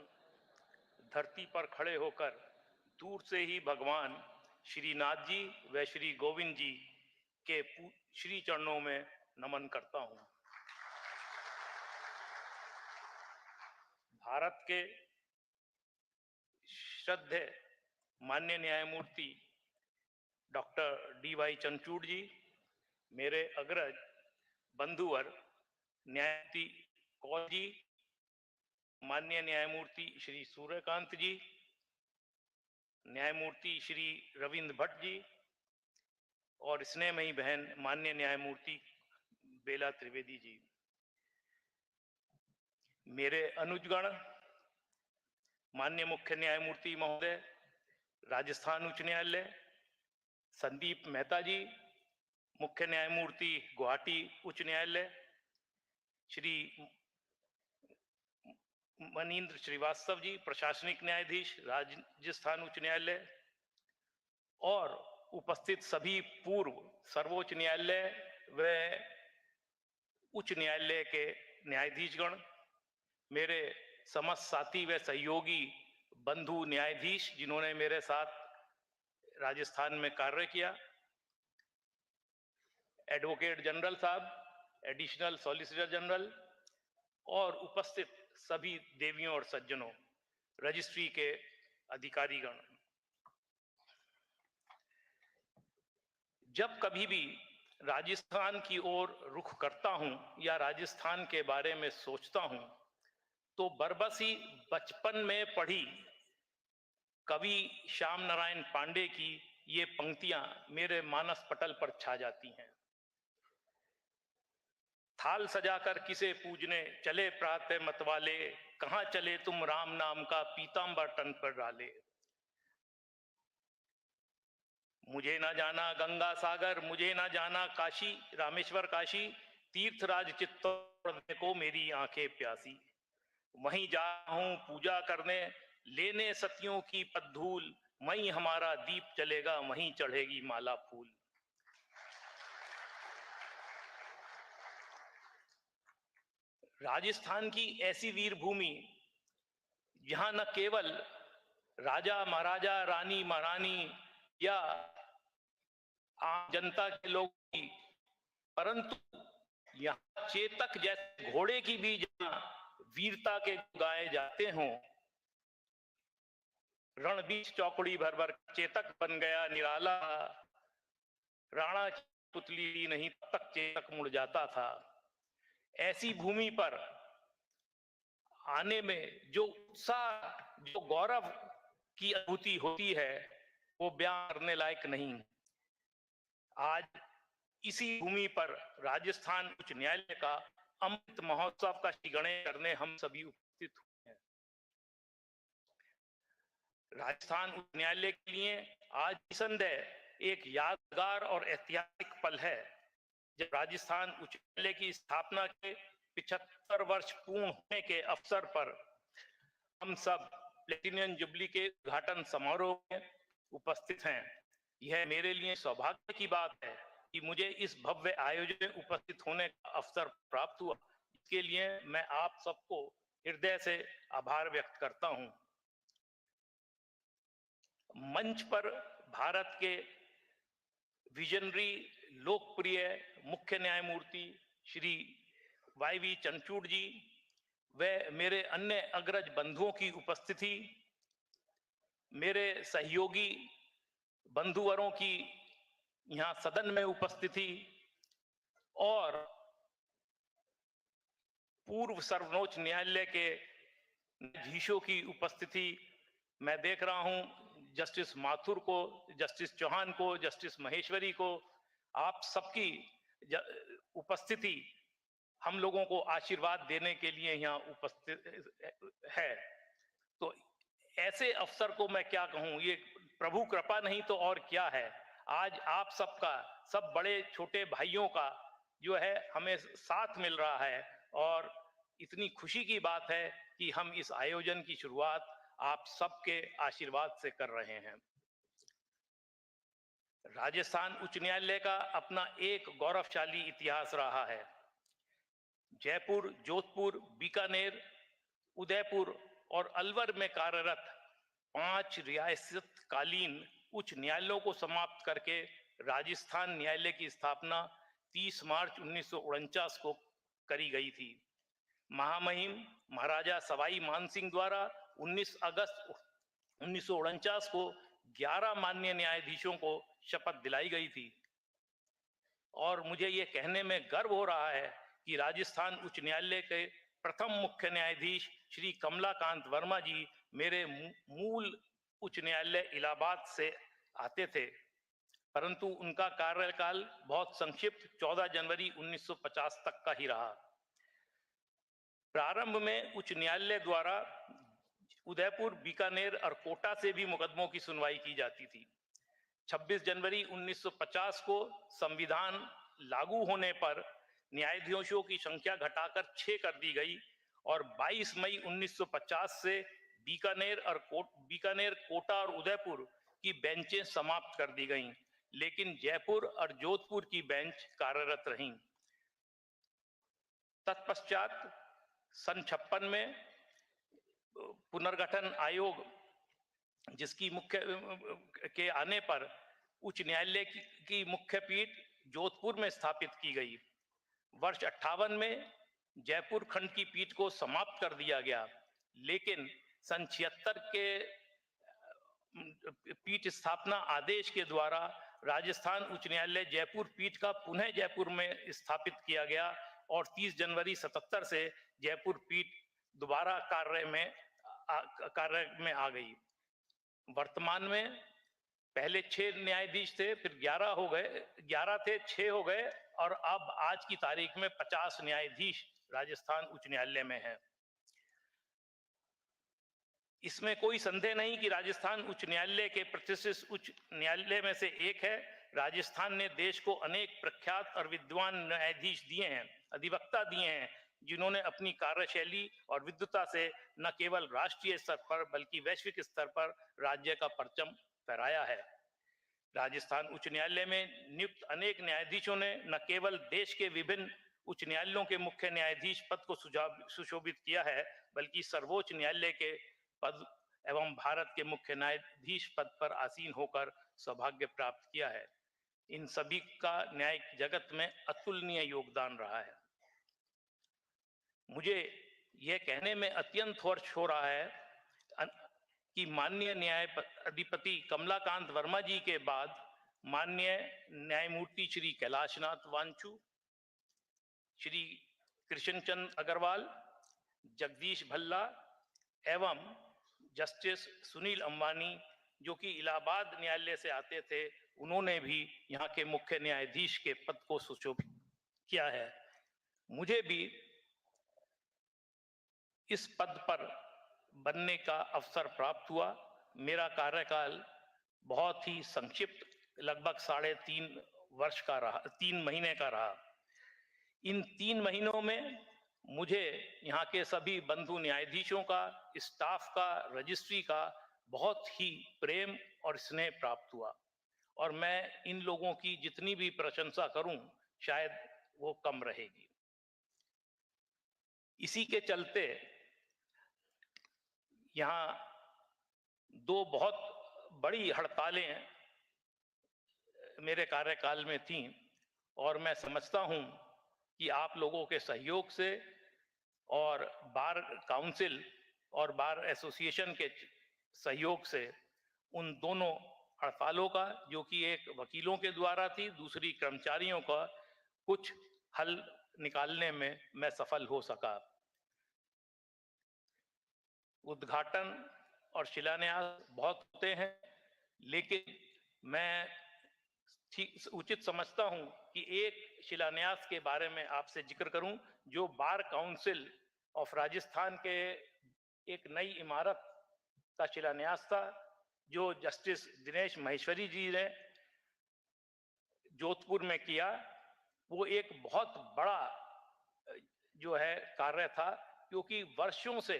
धरती पर खड़े होकर दूर से ही भगवान श्रीनाथ जी व श्री गोविंद जी के श्री चरणों में नमन करता हूं। भारत के श्रद्धेय माननीय न्यायमूर्ति डॉक्टर D.Y. चंद्रचूड़ जी, मेरे अग्रज बंधुवर न्यायमूर्ति कौल जी, माननीय न्यायमूर्ति श्री सूर्यकांत जी, न्यायमूर्ति श्री रविंद्र भट्ट जी, और स्नेहमयी बहन माननीय न्यायमूर्ति बेला त्रिवेदी जी, मेरे अनुजगण, माननीय मुख्य न्यायमूर्ति महोदय राजस्थान उच्च न्यायालय, संदीप मेहता जी, मुख्य न्यायमूर्ति गुवाहाटी उच्च न्यायालय, श्री मनीन्द्र श्रीवास्तव जी, प्रशासनिक न्यायाधीश राजस्थान उच्च न्यायालय, और उपस्थित सभी पूर्व सर्वोच्च न्यायालय व उच्च न्यायालय के न्यायाधीशगण, मेरे समस्त साथी व सहयोगी बंधु न्यायाधीश जिन्होंने मेरे साथ राजस्थान में कार्य किया, एडवोकेट जनरल साहब, एडिशनल सॉलिसिटर जनरल और उपस्थित सभी देवियों और सज्जनों, रजिस्ट्री के अधिकारीगण, जब कभी भी राजस्थान की ओर रुख करता हूं या राजस्थान के बारे में सोचता हूं तो बरबसी बचपन में पढ़ी कवि श्याम नारायण पांडे की ये पंक्तियां मेरे मानस पटल पर छा जाती हैं। थाल सजाकर किसे पूजने चले प्रातः मतवाले, कहां चले तुम राम नाम का पीतांबर तन पर डाले। मुझे ना जाना गंगा सागर, मुझे ना जाना काशी रामेश्वर काशी, तीर्थराज चित्तौड़ को मेरी आंखें प्यासी। वहीं जा हूं पूजा करने, लेने सतियों की पद्धूल, वहीं हमारा दीप चलेगा, वहीं चढ़ेगी माला फूल। राजस्थान की ऐसी वीर भूमि जहां न केवल राजा महाराजा रानी महारानी या आम जनता के लोग, परंतु यहाँ चेतक जैसे घोड़े की भी जहां वीरता के गाए जाते हों। रणबीच चौकड़ी भर भर चेतक बन गया निराला, राणा की पुतली नहीं तब तक चेतक मुड़ जाता था। ऐसी भूमि पर आने में जो उत्साह, जो गौरव की अनुभूति होती है वो बयान करने लायक नहीं। आज इसी भूमि पर राजस्थान उच्च न्यायालय का अमृत महोत्सव का श्रीगणेश करने हम सभी उपस्थित हुए हैं। राजस्थान उच्च न्यायालय के लिए आज निसंदेह एक यादगार और ऐतिहासिक पल है जब राजस्थान उच्च न्यायालय की स्थापना के 75 वर्ष पूर्ण होने के अवसर पर हम सब प्लेटिनियम जुबली के उद्घाटन समारोह में उपस्थित हैं। यह मेरे लिए सौभाग्य की बात है कि मुझे इस भव्य आयोजन में उपस्थित होने का अवसर प्राप्त हुआ। इसके लिए मैं आप सबको हृदय से आभार व्यक्त करता हूं। मंच पर भारत के विजनरी लोकप्रिय मुख्य न्यायमूर्ति श्री वाई चंद्रचूड़ जी व मेरे अन्य अग्रज बंधुओं की उपस्थिति, मेरे सहयोगी बंधुवरों की यहाँ सदन में उपस्थिति और पूर्व सर्वोच्च न्यायालय के न्यायाधीशों की उपस्थिति, मैं देख रहा हूं जस्टिस माथुर को, जस्टिस चौहान को, जस्टिस महेश्वरी को, आप सबकी उपस्थिति हम लोगों को आशीर्वाद देने के लिए यहाँ उपस्थित है। तो ऐसे अवसर को मैं क्या कहूँ, ये प्रभु कृपा नहीं तो और क्या है। आज आप सबका, सब बड़े छोटे भाइयों का जो है हमें साथ मिल रहा है और इतनी खुशी की बात है कि हम इस आयोजन की शुरुआत आप सबके आशीर्वाद से कर रहे हैं। राजस्थान उच्च न्यायालय का अपना एक गौरवशाली इतिहास रहा है। जयपुर, जोधपुर, बीकानेर, उदयपुर और अलवर में कार्यरत 5 रियासतकालीन उच्च न्यायालयों को समाप्त करके राजस्थान न्यायालय की स्थापना 30 मार्च 1949 को करी गई थी। महामहिम महाराजा सवाई मानसिंह द्वारा 19 अगस्त 1949 को 11 माननीय न्यायाधीशों को शपथ दिलाई गई थी और मुझे ये कहने में गर्व हो रहा है कि राजस्थान उच्च न्यायालय के प्रथम मुख्य न्यायाधीश श्री कमलाकांत वर्मा जी मेरे मूल उच्च न्यायालय इलाहाबाद से आते थे। परंतु उनका कार्यकाल बहुत संक्षिप्त 14 जनवरी 1950 तक का ही रहा। प्रारंभ में उच्च न्यायालय द्वारा उदयपुर, बीकानेर और कोटा से भी मुकदमों की सुनवाई की जाती थी। 26 जनवरी 1950 को संविधान लागू होने पर न्यायाधीशों की संख्या घटाकर 6 कर दी गई और 22 मई 1950 से बीकानेर, कोटा और उदयपुर की बेंचें समाप्त कर दी गईं, लेकिन जयपुर और जोधपुर की बेंच कार्यरत रहीं। तत्पश्चात सन 56 में पुनर्गठन आयोग जिसकी मुख्य के आने पर उच्च न्यायालय की मुख्य पीठ जोधपुर में स्थापित की गई। वर्ष 58 में जयपुर खंड की पीठ को समाप्त कर दिया गया, लेकिन सन 76 के पीठ स्थापना आदेश के द्वारा राजस्थान उच्च न्यायालय जयपुर पीठ का पुनः जयपुर में स्थापित किया गया और 30 जनवरी 77 से जयपुर पीठ दोबारा कार्य में आ गई। वर्तमान में पहले 6 न्यायाधीश थे, फिर 11 हो गए, 11 थे, 6 हो गए और अब आज की तारीख में 50 न्यायाधीश राजस्थान उच्च न्यायालय में हैं। इसमें कोई संदेह नहीं कि राजस्थान उच्च न्यायालय के प्रतिष्ठित उच्च न्यायालय में से एक है। राजस्थान ने देश को अनेक प्रख्यात और विद्वान न्यायाधीश दिए हैं, अधिवक्ता दिए हैं, जिन्होंने अपनी कार्यशैली और विद्वता से न केवल राष्ट्रीय स्तर पर बल्कि वैश्विक स्तर पर राज्य का परचम फहराया है। राजस्थान उच्च न्यायालय में नियुक्त अनेक न्यायाधीशों ने न केवल देश के विभिन्न उच्च न्यायालयों के मुख्य न्यायाधीश पद को सुशोभित किया है, बल्कि सर्वोच्च न्यायालय के पद एवं भारत के मुख्य न्यायाधीश पद पर आसीन होकर सौभाग्य प्राप्त किया है। इन सभी का न्यायिक जगत में अतुलनीय योगदान रहा है। मुझे यह कहने में अत्यंत हर्ष हो रहा है कि माननीय न्यायाधिपति कमलाकांत वर्मा जी के बाद माननीय न्यायमूर्ति श्री कैलाशनाथ वांचू, श्री कृष्णचंद्र अग्रवाल, जगदीश भल्ला एवं जस्टिस सुनील अंबानी, जो कि इलाहाबाद न्यायालय से आते थे, उन्होंने भी यहाँ के मुख्य न्यायाधीश के पद को सुशोभित किया है। मुझे भी इस पद पर बनने का अवसर प्राप्त हुआ। मेरा कार्यकाल बहुत ही संक्षिप्त, लगभग 3.5 वर्ष का रहा, 3 महीने का रहा। इन 3 महीनों में मुझे यहाँ के सभी बंधु न्यायाधीशों का, स्टाफ का, रजिस्ट्री का बहुत ही प्रेम और स्नेह प्राप्त हुआ और मैं इन लोगों की जितनी भी प्रशंसा करूं शायद वो कम रहेगी। इसी के चलते यहाँ 2 बहुत बड़ी हड़तालें मेरे कार्यकाल में थीं और मैं समझता हूं कि आप लोगों के सहयोग से और बार काउंसिल और बार एसोसिएशन के सहयोग से उन दोनों हड़तालों का, जो कि एक वकीलों के द्वारा थी, दूसरी कर्मचारियों का, कुछ हल निकालने में मैं सफल हो सका। उद्घाटन और शिलान्यास बहुत होते हैं, लेकिन मैं उचित समझता हूं कि एक शिलान्यास के बारे में आपसे जिक्र करूं, जो बार काउंसिल ऑफ राजस्थान के एक नई इमारत का शिलान्यास था, जो जस्टिस दिनेश महेश्वरी जी ने जोधपुर में किया। वो एक बहुत बड़ा जो है कार्य था, क्योंकि वर्षों से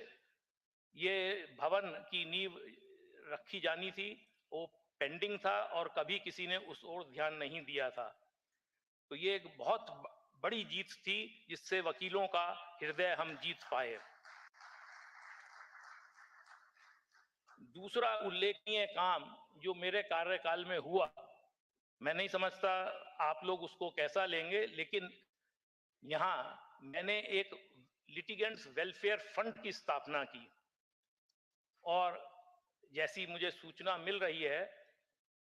ये भवन की नींव रखी जानी थी, वो पेंडिंग था और कभी किसी ने उस ओर ध्यान नहीं दिया था। तो ये एक बहुत बड़ी जीत थी, जिससे वकीलों का हृदय हम जीत पाए। दूसरा उल्लेखनीय काम जो मेरे कार्यकाल में हुआ, मैं नहीं समझता आप लोग उसको कैसा लेंगे, लेकिन यहाँ मैंने एक लिटिगेंट्स वेलफेयर फंड की स्थापना की और जैसी मुझे सूचना मिल रही है,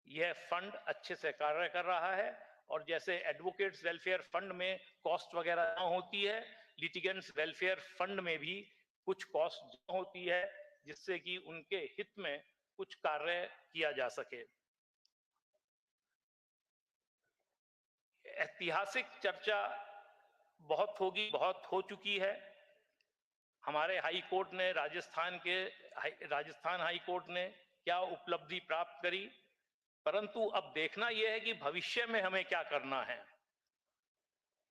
यह फंड अच्छे से कार्य कर रहा है और जैसे एडवोकेट्स वेलफेयर फंड में कॉस्ट वगैरह न होती है, लिटिगेंट्स वेलफेयर फंड में भी कुछ कॉस्ट होती है, जिससे कि उनके हित में कुछ कार्य किया जा सके। ऐतिहासिक चर्चा बहुत होगी, बहुत हो चुकी है। हमारे हाई कोर्ट ने राजस्थान हाई कोर्ट ने क्या उपलब्धि प्राप्त करी, परंतु अब देखना यह है कि भविष्य में हमें क्या करना है।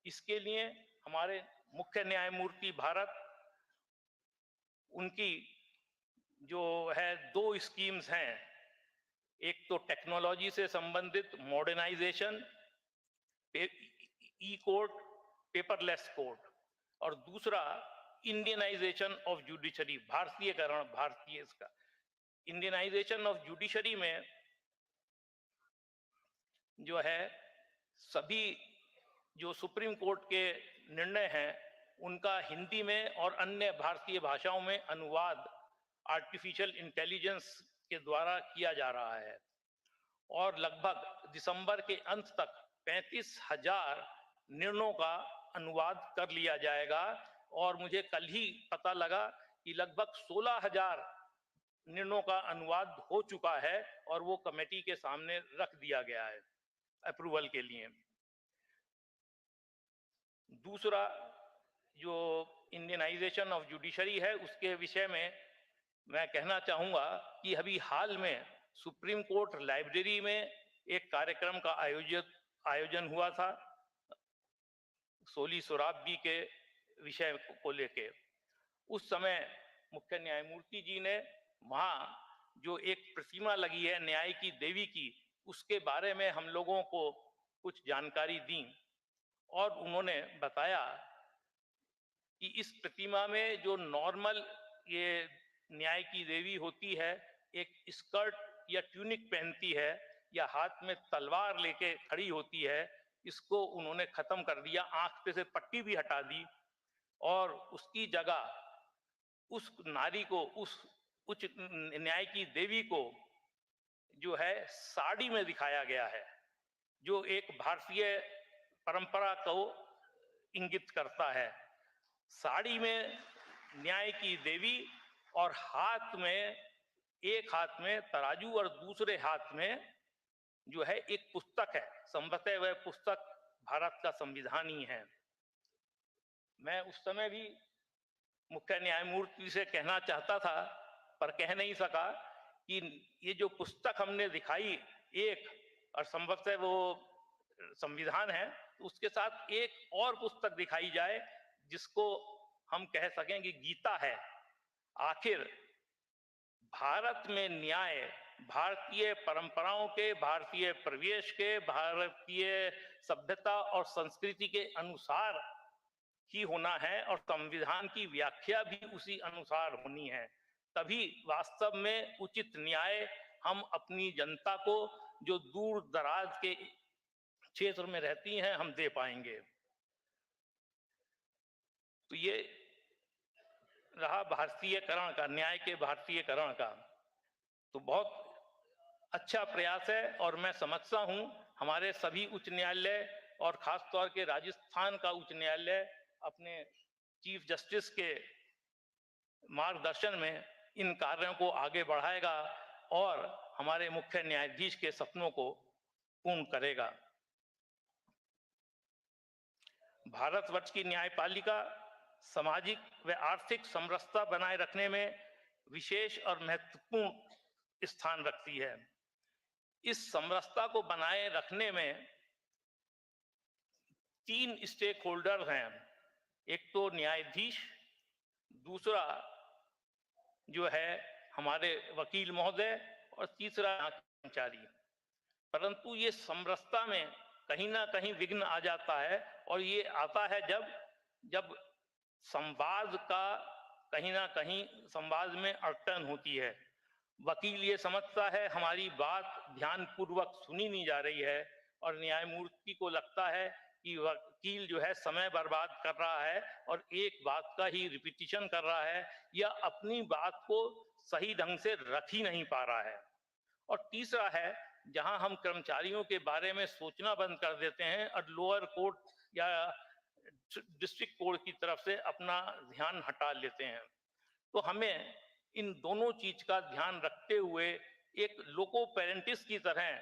इसके लिए हमारे मुख्य न्यायमूर्ति भारत, उनकी जो है 2 स्कीम्स हैं, एक तो टेक्नोलॉजी से संबंधित मॉडर्नाइजेशन, ई कोर्ट, पेपरलेस कोर्ट, और दूसरा इंडियनाइजेशन ऑफ जुडिशरी, भारतीयकरण, भारतीय इसका इंडियनाइजेशन ऑफ जुडिशरी में जो है सभी जो सुप्रीम कोर्ट के निर्णय हैं उनका हिंदी में और अन्य भारतीय भाषाओं में अनुवाद आर्टिफिशियल इंटेलिजेंस के द्वारा किया जा रहा है, और लगभग दिसंबर के अंत तक 35,000 निर्णयों का अनुवाद कर लिया जाएगा। और मुझे कल ही पता लगा कि लगभग 16,000 निर्णयों का अनुवाद हो चुका है और वो कमेटी के सामने रख दिया गया है अप्रूवल के लिए। दूसरा जो इंडियनाइजेशन ऑफ जुडिशरी है, उसके विषय में मैं कहना चाहूंगा कि अभी हाल में सुप्रीम कोर्ट लाइब्रेरी में एक कार्यक्रम का आयोजन हुआ था सोली सोराबजी के विषय को लेके। उस समय मुख्य न्यायमूर्ति जी ने वहाँ जो एक प्रतिमा लगी है न्याय की देवी की, उसके बारे में हम लोगों को कुछ जानकारी दी, और उन्होंने बताया कि इस प्रतिमा में जो नॉर्मल ये न्याय की देवी होती है, एक स्कर्ट या ट्यूनिक पहनती है या हाथ में तलवार लेके खड़ी होती है, इसको उन्होंने खत्म कर दिया, आंख पे से पट्टी भी हटा दी, और उसकी जगह उस नारी को, उस उच्च न्याय की देवी को जो है साड़ी में दिखाया गया है, जो एक भारतीय परंपरा को इंगित करता है। साड़ी में न्याय की देवी और एक हाथ में तराजू और दूसरे हाथ में जो है एक पुस्तक है, संभवतः वह पुस्तक भारत का संविधान ही है। मैं उस समय भी मुख्य न्यायमूर्ति से कहना चाहता था पर कह नहीं सका कि ये जो पुस्तक हमने दिखाई एक, और संभवतः वो संविधान है, तो उसके साथ एक और पुस्तक दिखाई जाए जिसको हम कह सकें कि गीता है। आखिर भारत में न्याय भारतीय परंपराओं के, भारतीय परिवेश के, भारतीय सभ्यता और संस्कृति के अनुसार ही होना है, और संविधान की व्याख्या भी उसी अनुसार होनी है। तभी वास्तव में उचित न्याय हम अपनी जनता को, जो दूर दराज के क्षेत्र में रहती हैं, हम दे पाएंगे। तो ये रहा भारतीयकरण का, न्याय के भारतीयकरण का। तो बहुत अच्छा प्रयास है, और मैं समझता हूं हमारे सभी उच्च न्यायालय और खासतौर के राजस्थान का उच्च न्यायालय अपने चीफ जस्टिस के मार्गदर्शन में इन कार्यों को आगे बढ़ाएगा और हमारे मुख्य न्यायाधीश के सपनों को पूर्ण करेगा। भारतवर्ष की न्यायपालिका सामाजिक व आर्थिक समरसता बनाए रखने में विशेष और महत्वपूर्ण स्थान रखती है। इस समरसता को बनाए रखने में 3 स्टेक होल्डर हैं, एक तो न्यायाधीश, दूसरा जो है हमारे वकील महोदय, और तीसरा कर्मचारी। परंतु ये समरसता में कहीं ना कहीं विघ्न आ जाता है, और ये आता है जब संवाद का कहीं ना कहीं संवाद में अड़चन होती है। वकील ये समझता है हमारी बात ध्यानपूर्वक सुनी नहीं जा रही है, और न्यायमूर्ति को लगता है कि वकील जो है समय बर्बाद कर रहा है और एक बात का ही रिपीटिशन कर रहा है, या अपनी बात को सही ढंग से रख ही नहीं पा रहा है। और तीसरा है जहां हम कर्मचारियों के बारे में सोचना बंद कर देते हैं और लोअर कोर्ट या डिस्ट्रिक्ट कोर्ट की तरफ से अपना ध्यान हटा लेते हैं। तो हमें इन दोनों चीज का ध्यान रखते हुए एक लोको पेरेंटिस की तरह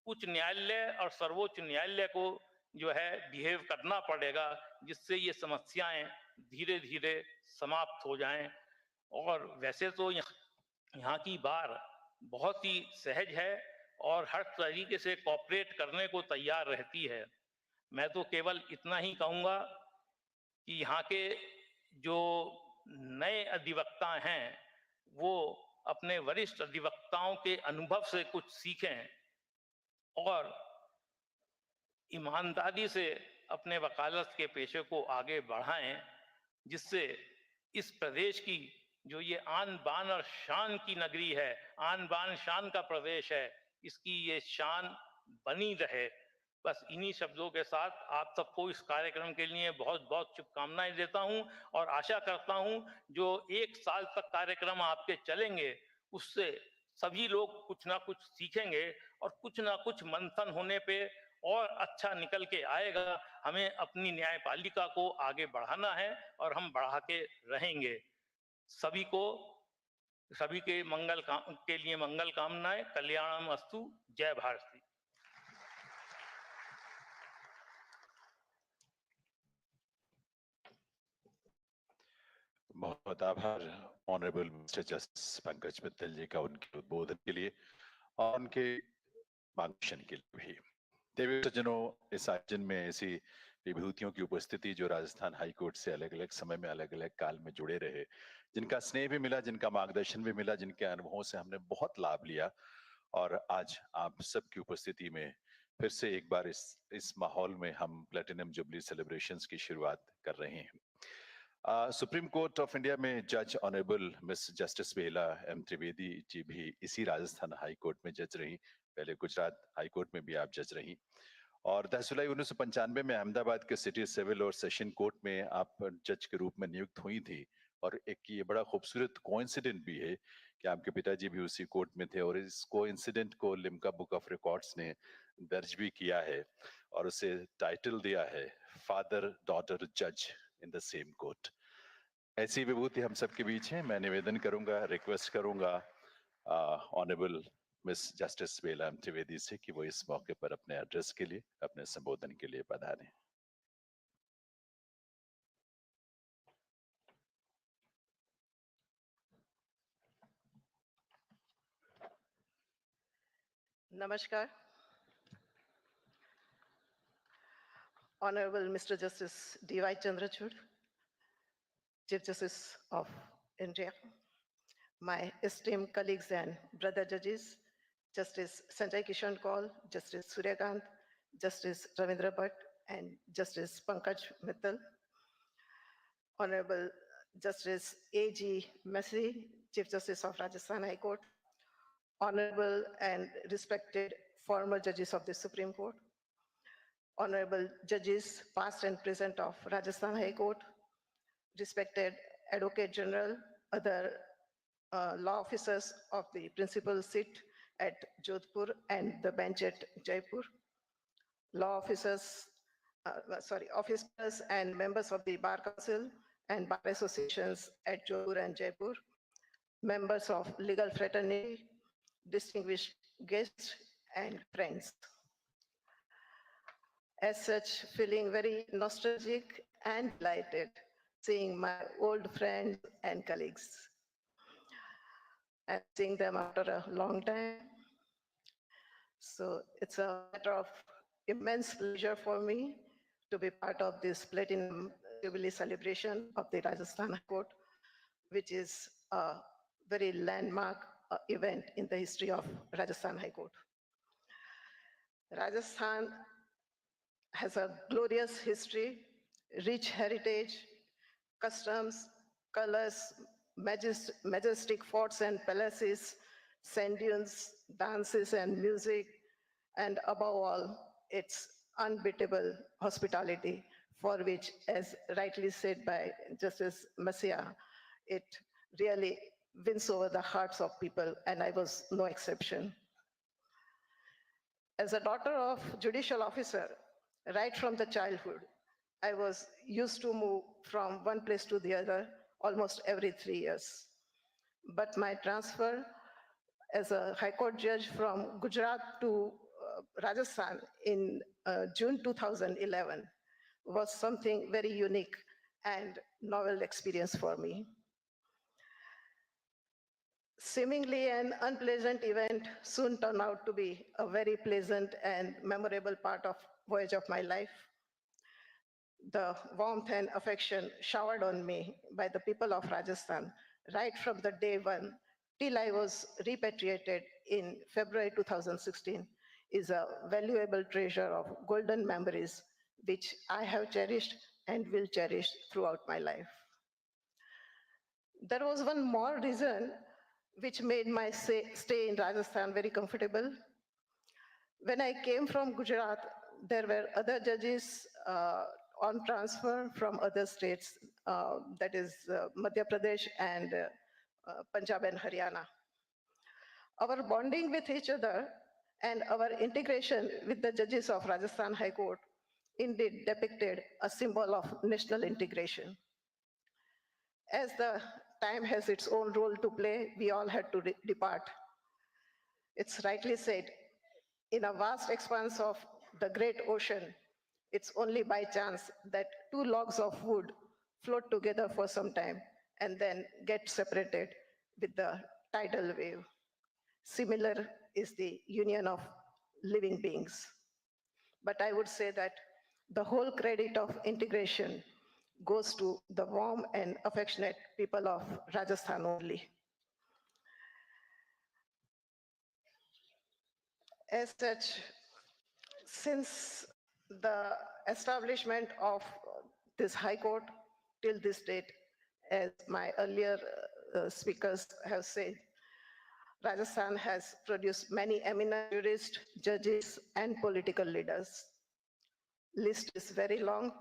उच्च न्यायालय और सर्वोच्च न्यायालय को जो है बिहेव करना पड़ेगा, जिससे ये समस्याएं धीरे धीरे समाप्त हो जाएं। और वैसे तो यहाँ की बार बहुत ही सहज है और हर तरीके से कोऑपरेट करने को तैयार रहती है। मैं तो केवल इतना ही कहूँगा कि यहाँ के जो नए अधिवक्ता हैं वो अपने वरिष्ठ अधिवक्ताओं के अनुभव से कुछ सीखें और ईमानदारी से अपने वकालत के पेशे को आगे बढ़ाएं, जिससे इस प्रदेश की जो ये आन बान और शान की नगरी है, आन बान शान का प्रदेश है, इसकी ये शान बनी रहे। बस इन्हीं शब्दों के साथ आप सबको इस कार्यक्रम के लिए बहुत बहुत शुभकामनाएं देता हूं और आशा करता हूं जो 1 साल तक कार्यक्रम आपके चलेंगे उससे सभी लोग कुछ ना कुछ सीखेंगे और कुछ ना कुछ मंथन होने पे और अच्छा निकल के आएगा। हमें अपनी न्यायपालिका को आगे बढ़ाना है और हम बढ़ा के रहेंगे। सभी को सभी के के लिए मंगल कामनाएं। कल्याणम अस्तु। जय भारती। बहुत आभार honourable mister justice Pankaj Mittal ji का उनके उद्बोधन के लिए और उनके मार्गदर्शन के लिए भी। देवी सज्जनों, इस आयोजन में ऐसी विभूतियों की उपस्थिति जो राजस्थान हाईकोर्ट से अलग अलग समय में अलग अलग काल में जुड़े रहे, जिनका स्नेह भी मिला, जिनका मार्गदर्शन भी मिला, जिनके अनुभवों से हमने बहुत लाभ लिया, और आज आप सबकी उपस्थिति में फिर से एक बार इस माहौल में हम प्लेटिनम जुबली सेलिब्रेशंस की शुरुआत कर रहे हैं। सुप्रीम कोर्ट ऑफ इंडिया में जज honourable miss justice Bela M Trivedi ji भी इसी राजस्थान हाई कोर्ट में जज रही। पहले गुजरात हाई कोर्ट में भी आप जज रही और 10 जुलाई 1995 में अहमदाबाद के सिटी सिविल और सेशन कोर्ट में आप जज के रूप में नियुक्त हुई थी। और एक ये बड़ा खूबसूरत कोइंसिडेंट भी है कि आपके पिताजी भी उसी कोर्ट में थे और इस कोइंसिडेंट को लिम्का बुक ऑफ रिकॉर्ड्स ने दर्ज भी किया है और उसे टाइटल दिया है फादर डॉटर जज इन द सेम कोर्ट। ऐसी विभूति हम सबके बीच है। मैं निवेदन करूंगा, रिक्वेस्ट करूंगा ऑनरेबल मिस जस्टिस बेला त्रिवेदी से कि वो इस मौके पर अपने एड्रेस के लिए, अपने संबोधन के लिए पधारें। Namaskar. Honorable Mr. Justice D.Y. Chandrachud, Chief Justice of India, my esteemed colleagues and brother judges, Justice Sanjay Kishan Kaul, Justice Suryakant, Justice Ravindra Bhatt, and Justice Pankaj Mittal, Honorable Justice A.G. Messi, Chief Justice of Rajasthan High Court, Honorable and respected former judges of the Supreme Court, Honorable judges past and present of Rajasthan High Court, respected Advocate General, other law officers of the principal seat at Jodhpur and the bench at Jaipur, law officers, officers and members of the Bar Council and Bar Associations at Jodhpur and Jaipur, members of legal fraternity, distinguished guests and friends. As such, feeling very nostalgic and delighted seeing my old friends and colleagues and seeing them after a long time. So it's a matter of immense pleasure for me to be part of this Platinum Jubilee celebration of the Rajasthan High Court, which is a very landmark event in the history of Rajasthan High Court. Rajasthan has a glorious history, rich heritage, customs, colors, majestic forts and palaces, sand dunes, dances and music, and above all, its unbeatable hospitality, for which, as rightly said by Justice Masia, it really wins over the hearts of people, and I was no exception. As a daughter of judicial officer, right from the childhood, I was used to move from one place to the other almost every 3 years. But my transfer as a High Court judge from Gujarat to Rajasthan in June 2011 was something very unique and novel experience for me. Seemingly an unpleasant event soon turned out to be a very pleasant and memorable part of voyage of my life. The warmth and affection showered on me by the people of Rajasthan right from the day one till I was repatriated in February 2016 is a valuable treasure of golden memories which I have cherished and will cherish throughout my life. There was one more reason which made my stay in Rajasthan very comfortable. When I came from Gujarat, there were other judges on transfer from other states, that is Madhya Pradesh and Punjab and Haryana. Our bonding with each other and our integration with the judges of Rajasthan High Court indeed depicted a symbol of national integration. As the time has its own role to play, we all had to depart. It's rightly said, in a vast expanse of the great ocean, it's only by chance that two logs of wood float together for some time and then get separated with the tidal wave. Similar is the union of living beings. But I would say that the whole credit of integration goes to the warm and affectionate people of Rajasthan only. As such, since the establishment of this High Court till this date, as my earlier speakers have said, Rajasthan has produced many eminent jurists, judges, and political leaders. List is very long,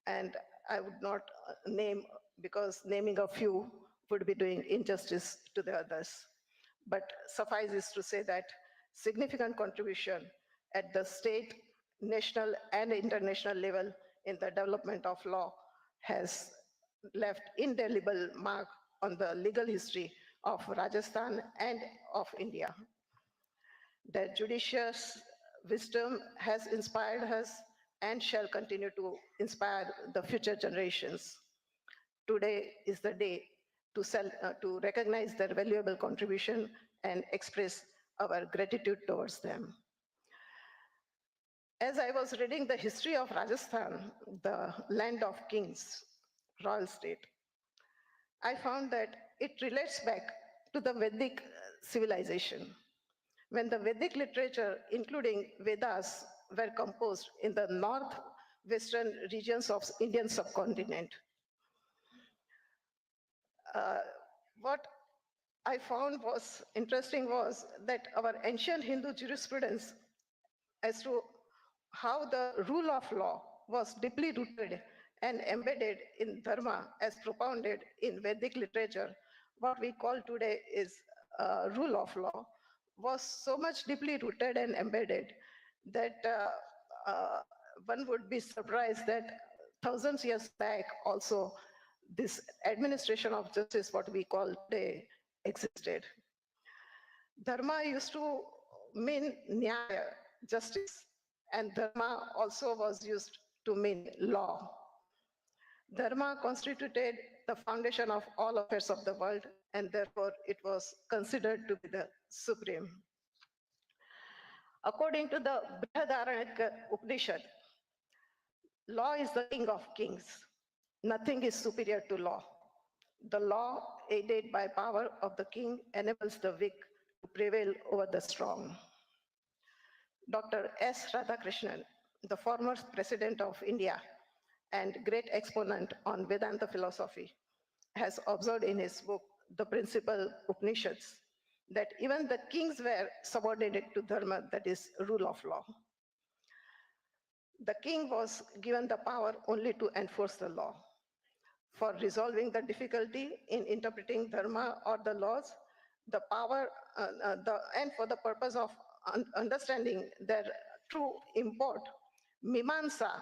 and I would not name, because naming a few would be doing injustice to the others. But suffice is to say that significant contribution at the state, national, and international level in the development of law has left indelible mark on the legal history of Rajasthan and of India. Their judicious wisdom has inspired us and shall continue to inspire the future generations. Today is the day to recognize their valuable contribution and express our gratitude towards them. As I was reading the history of Rajasthan, the land of kings, royal state, I found that it relates back to the Vedic civilization. When the Vedic literature, including Vedas, were composed in the northwestern regions of Indian subcontinent. What I found was interesting was that our ancient Hindu jurisprudence as to how the rule of law was deeply rooted and embedded in dharma as propounded in Vedic literature, what we call today is rule of law, was so much deeply rooted and embedded that one would be surprised that thousands of years back also this administration of justice, what we call today, existed. Dharma used to mean nyaya, justice, and dharma also was used to mean law. Dharma constituted the foundation of all affairs of the world, and therefore it was considered to be the supreme. According to the Brihadaranyaka Upanishad, law is the king of kings. Nothing is superior to law. The law, aided by power of the king, enables the weak to prevail over the strong. Dr. S. Radhakrishnan, the former president of India and great exponent on Vedanta philosophy, has observed in his book, The Principal Upanishads, that even the kings were subordinated to dharma, that is, rule of law. The king was given the power only to enforce the law. For resolving the difficulty in interpreting dharma or the laws, the power, and for the purpose of understanding their true import, Mimamsa,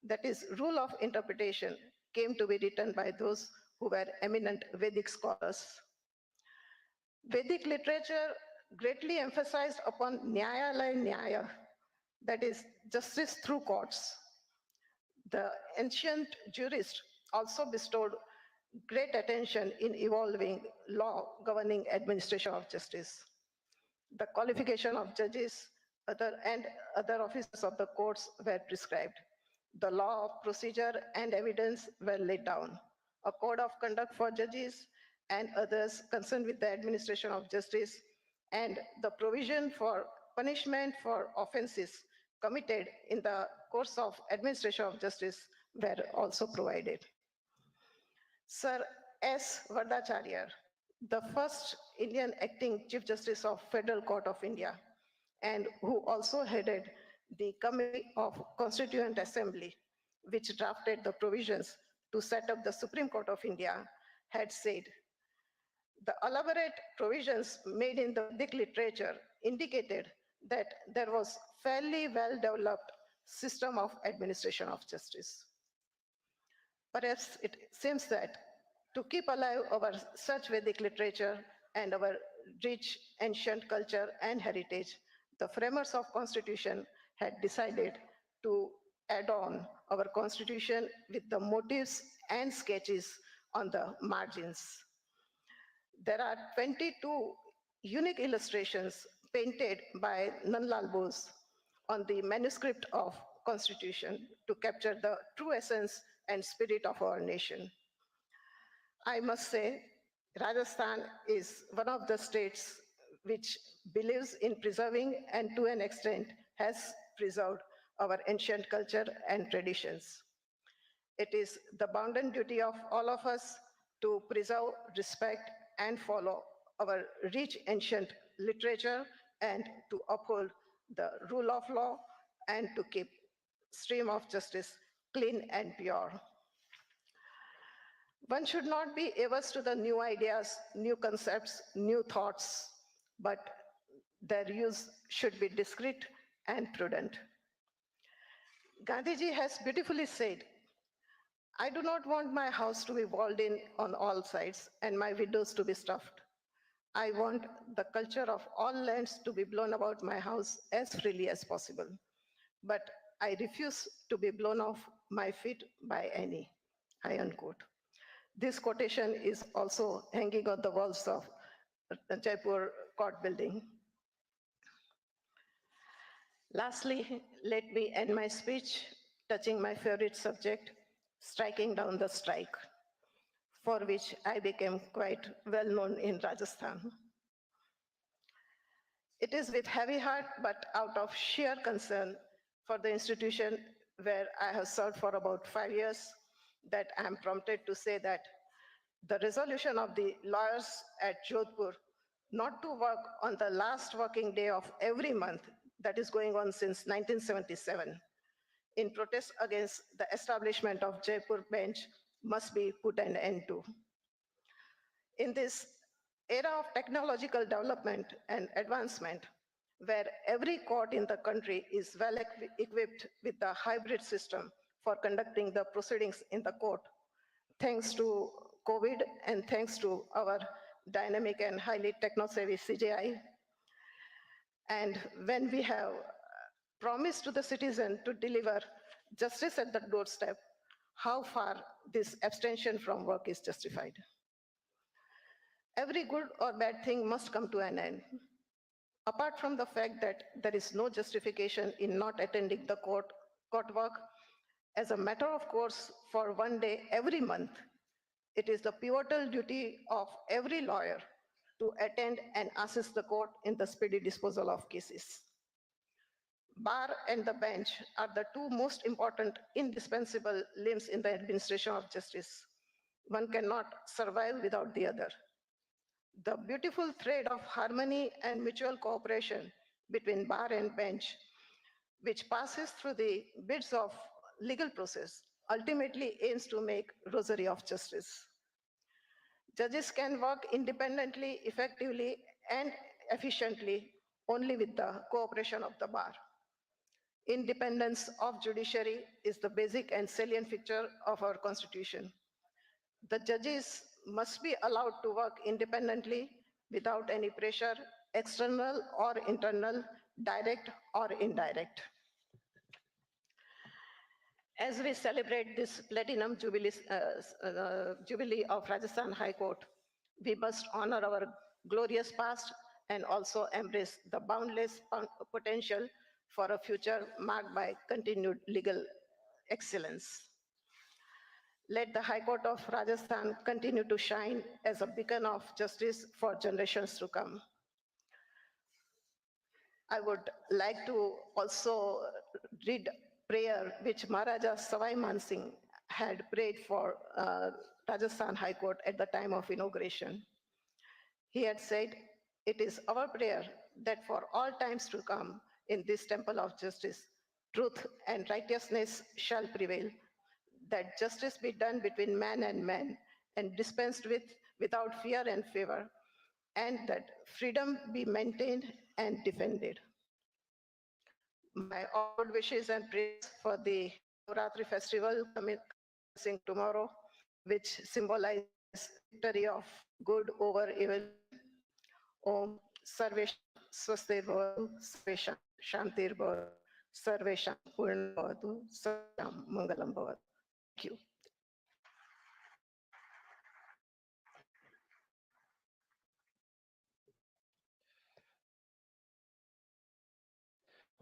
that is rule of interpretation, came to be written by those who were eminent Vedic scholars. Vedic literature greatly emphasized upon Nyayalaya Nyaya, that is, justice through courts. The ancient jurists also bestowed great attention in evolving law governing administration of justice. The qualification of judges and other officers of the courts were prescribed. The law of procedure and evidence were laid down. A code of conduct for judges and others concerned with the administration of justice, and the provision for punishment for offenses committed in the course of administration of justice were also provided. Sir S. Vardacharya, the first Indian acting Chief Justice of Federal Court of India, and who also headed the Committee of Constituent Assembly, which drafted the provisions to set up the Supreme Court of India, had said, the elaborate provisions made in the Vedic literature indicated that there was fairly well-developed system of administration of justice. Perhaps it seems that to keep alive our such Vedic literature and our rich ancient culture and heritage, the framers of Constitution had decided to add on our Constitution with the motifs and sketches on the margins. There are 22 unique illustrations painted by Nandlal Bose on the manuscript of Constitution to capture the true essence and spirit of our nation. I must say, Rajasthan is one of the states which believes in preserving and to an extent has preserved our ancient culture and traditions. It is the bounden duty of all of us to preserve, respect, and follow our rich ancient literature and to uphold the rule of law and to keep stream of justice clean and pure. One should not be averse to the new ideas, new concepts, new thoughts, but their use should be discreet and prudent. Gandhiji has beautifully said, I do not want my house to be walled in on all sides and my windows to be stuffed. I want the culture of all lands to be blown about my house as freely as possible. But I refuse to be blown off my feet by any. I unquote. This quotation is also hanging on the walls of the Jaipur court building. Lastly, let me end my speech touching my favorite subject, striking down the strike, for which I became quite well known in Rajasthan. It is with heavy heart, but out of sheer concern for the institution where I have served for about 5 years, that I am prompted to say that the resolution of the lawyers at Jodhpur not to work on the last working day of every month that is going on since 1977 in protest against the establishment of Jaipur bench must be put an end to. In this era of technological development and advancement, where every court in the country is well equipped with the hybrid system for conducting the proceedings in the court, thanks to COVID and thanks to our dynamic and highly techno-savvy CJI. And when we have promised to the citizen to deliver justice at the doorstep, how far this abstention from work is justified. Every good or bad thing must come to an end. Apart from the fact that there is no justification in not attending the court work, as a matter of course, for one day every month, it is the pivotal duty of every lawyer to attend and assist the court in the speedy disposal of cases. Bar and the bench are the two most important, indispensable limbs in the administration of justice. One cannot survive without the other. The beautiful thread of harmony and mutual cooperation between bar and bench, which passes through the bits of legal process, ultimately aims to make rosary of justice. Judges can work independently, effectively, and efficiently only with the cooperation of the bar. Independence of judiciary is the basic and salient feature of our constitution. The judges must be allowed to work independently without any pressure, external or internal, direct or indirect. As we celebrate this platinum jubilee of Rajasthan High Court, we must honor our glorious past and also embrace the boundless potential for a future marked by continued legal excellence. Let the High Court of Rajasthan continue to shine as a beacon of justice for generations to come. I would like to also read prayer which Maharaja Savai Man Singh had prayed for Rajasthan High Court at the time of inauguration. He had said, "It is our prayer that for all times to come in this temple of justice, truth and righteousness shall prevail, that justice be done between man and man and dispensed with without fear and favor, and that freedom be maintained and defended." My all good wishes and prayers for the Navratri festival commencing tomorrow, which symbolizes victory of good over evil. Om Sarvesham Swastir Bhavatu, Sarvesham Shantir Bhavatu, Sarvesham Purna Bhavatu, Sarvesham Mangalam Bhavatu. Thank you.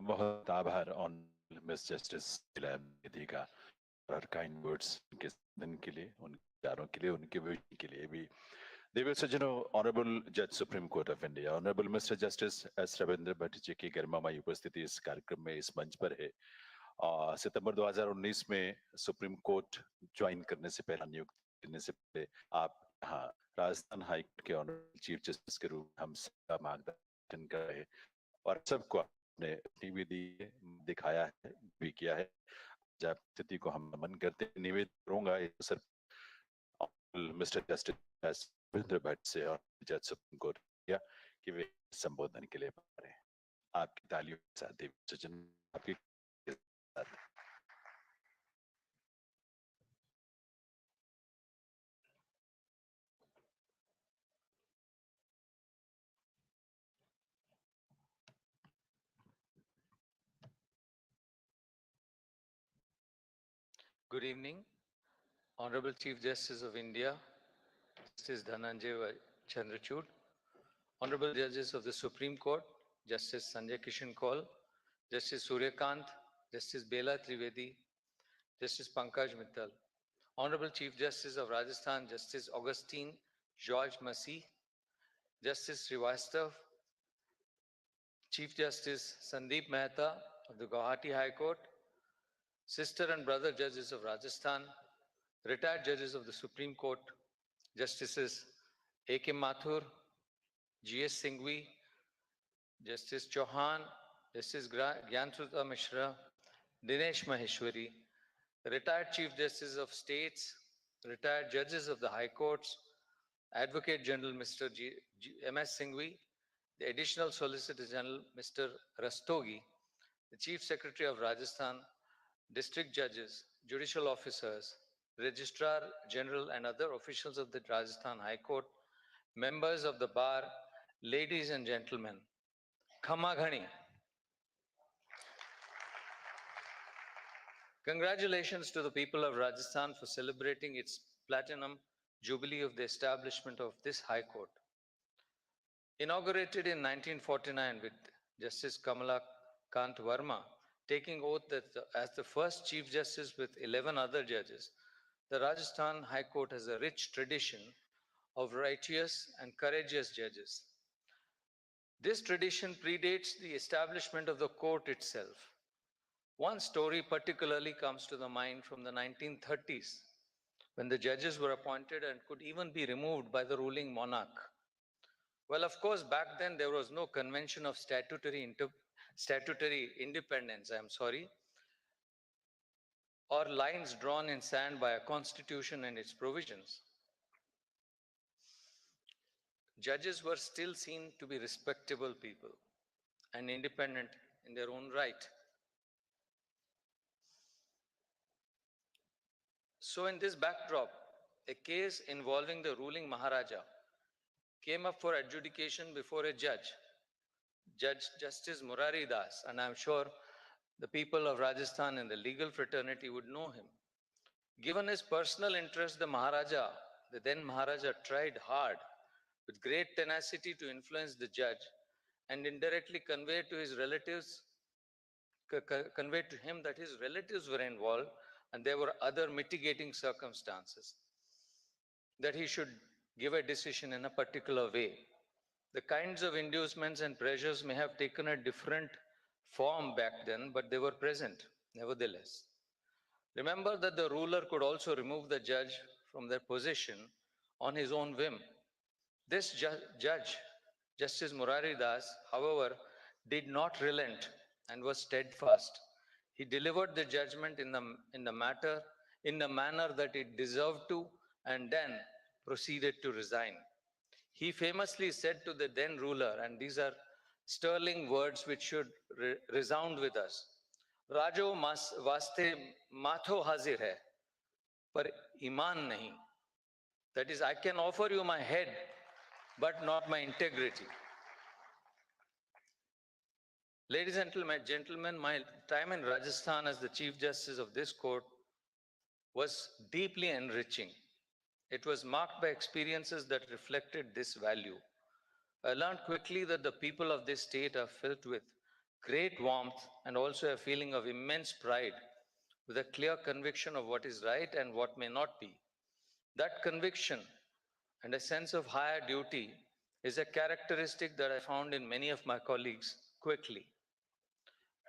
बहुत आभार on miss justice निधि का और kind words उनके दिन के लिए, उनके विचारों के लिए, उनके विजन के लिए भी। देवी सज्जनों, ऑनरेबल जज supreme court of India honourable mister justice S Ravindra Bhat ji की गरिमामयी उपस्थिति इस कार्यक्रम में इस मंच पर है। सितंबर 2019 में सुप्रीम कोर्ट ज्वाइन करने से पहले, नियुक्त करने से पहले आप यहाँ राजस्थान हाई कोर्ट के ऑनरेबल चीफ जस्टिस के रूप में हम सबका मार्गदर्शन कर रहे और सबको आपने टीवी दी दिखाया है, भी किया है। जब स्थिति को हम नमन करते निवेदन करूंगा इस sir mister justice Ravindra Bhatt से और जज सुप्रीम कोर्ट किया कि वे संबोधन के लिए पारे। आपकी तालियों के साथ देवी सज्जन आपके साथ। Good evening, Honorable Chief Justice of India, Justice Dhananjay Chandrachud, Honorable Judges of the Supreme Court, Justice Sanjay Kishan Kaul, Justice Suryakant, Justice Bela Trivedi, Justice Pankaj Mittal, Honorable Chief Justice of Rajasthan, Justice Augustine George Masih, Justice Srivastav, Chief Justice Sandeep Mehta of the Guwahati High Court, sister and brother judges of Rajasthan, retired judges of the Supreme Court, Justices A.K. Mathur, G.S. Singhvi, Justice Chauhan, Justice Gyansuta Mishra, Dinesh Maheshwari, retired Chief Justices of States, retired judges of the High Courts, Advocate General Mr. M.S. Singhvi, the Additional Solicitor General Mr. Rastogi, the Chief Secretary of Rajasthan, district judges, judicial officers, Registrar General and other officials of the Rajasthan High Court, members of the bar, ladies and gentlemen, Khama Ghani. Congratulations to the people of Rajasthan for celebrating its platinum jubilee of the establishment of this High Court. Inaugurated in 1949 with Justice Kamala Kant Verma taking oath as the first Chief Justice with 11 other judges, the Rajasthan High Court has a rich tradition of righteous and courageous judges. This tradition predates the establishment of the court itself. One story particularly comes to the mind from the 1930s, when the judges were appointed and could even be removed by the ruling monarch. Well, of course, back then there was no convention of statutory independence, or lines drawn in sand by a constitution and its provisions. Judges were still seen to be respectable people and independent in their own right. So in this backdrop, a case involving the ruling Maharaja came up for adjudication before a judge, Judge Justice Murari Das, and I'm sure The people of Rajasthan and the legal fraternity would know him. Given his personal interest, the then Maharaja, tried hard with great tenacity to influence the judge and indirectly conveyed to him that his relatives were involved and there were other mitigating circumstances, that he should give a decision in a particular way. The kinds of inducements and pressures may have taken a different form back then, but they were present nevertheless. Remember that the ruler could also remove the judge from their position on his own whim. This judge, Justice Murari Das, however, did not relent and was steadfast. He delivered the judgment in the manner that it deserved to, and then proceeded to resign. He famously said to the then ruler, and these are sterling words which should resound with us, Rajo vaste matho hazir hai, par iman nahi. That is, I can offer you my head, but not my integrity. Ladies and gentlemen, my time in Rajasthan as the Chief Justice of this court was deeply enriching. It was marked by experiences that reflected this value. I learned quickly that the people of this state are filled with great warmth and also a feeling of immense pride, with a clear conviction of what is right and what may not be. That conviction and a sense of higher duty is a characteristic that I found in many of my colleagues quickly.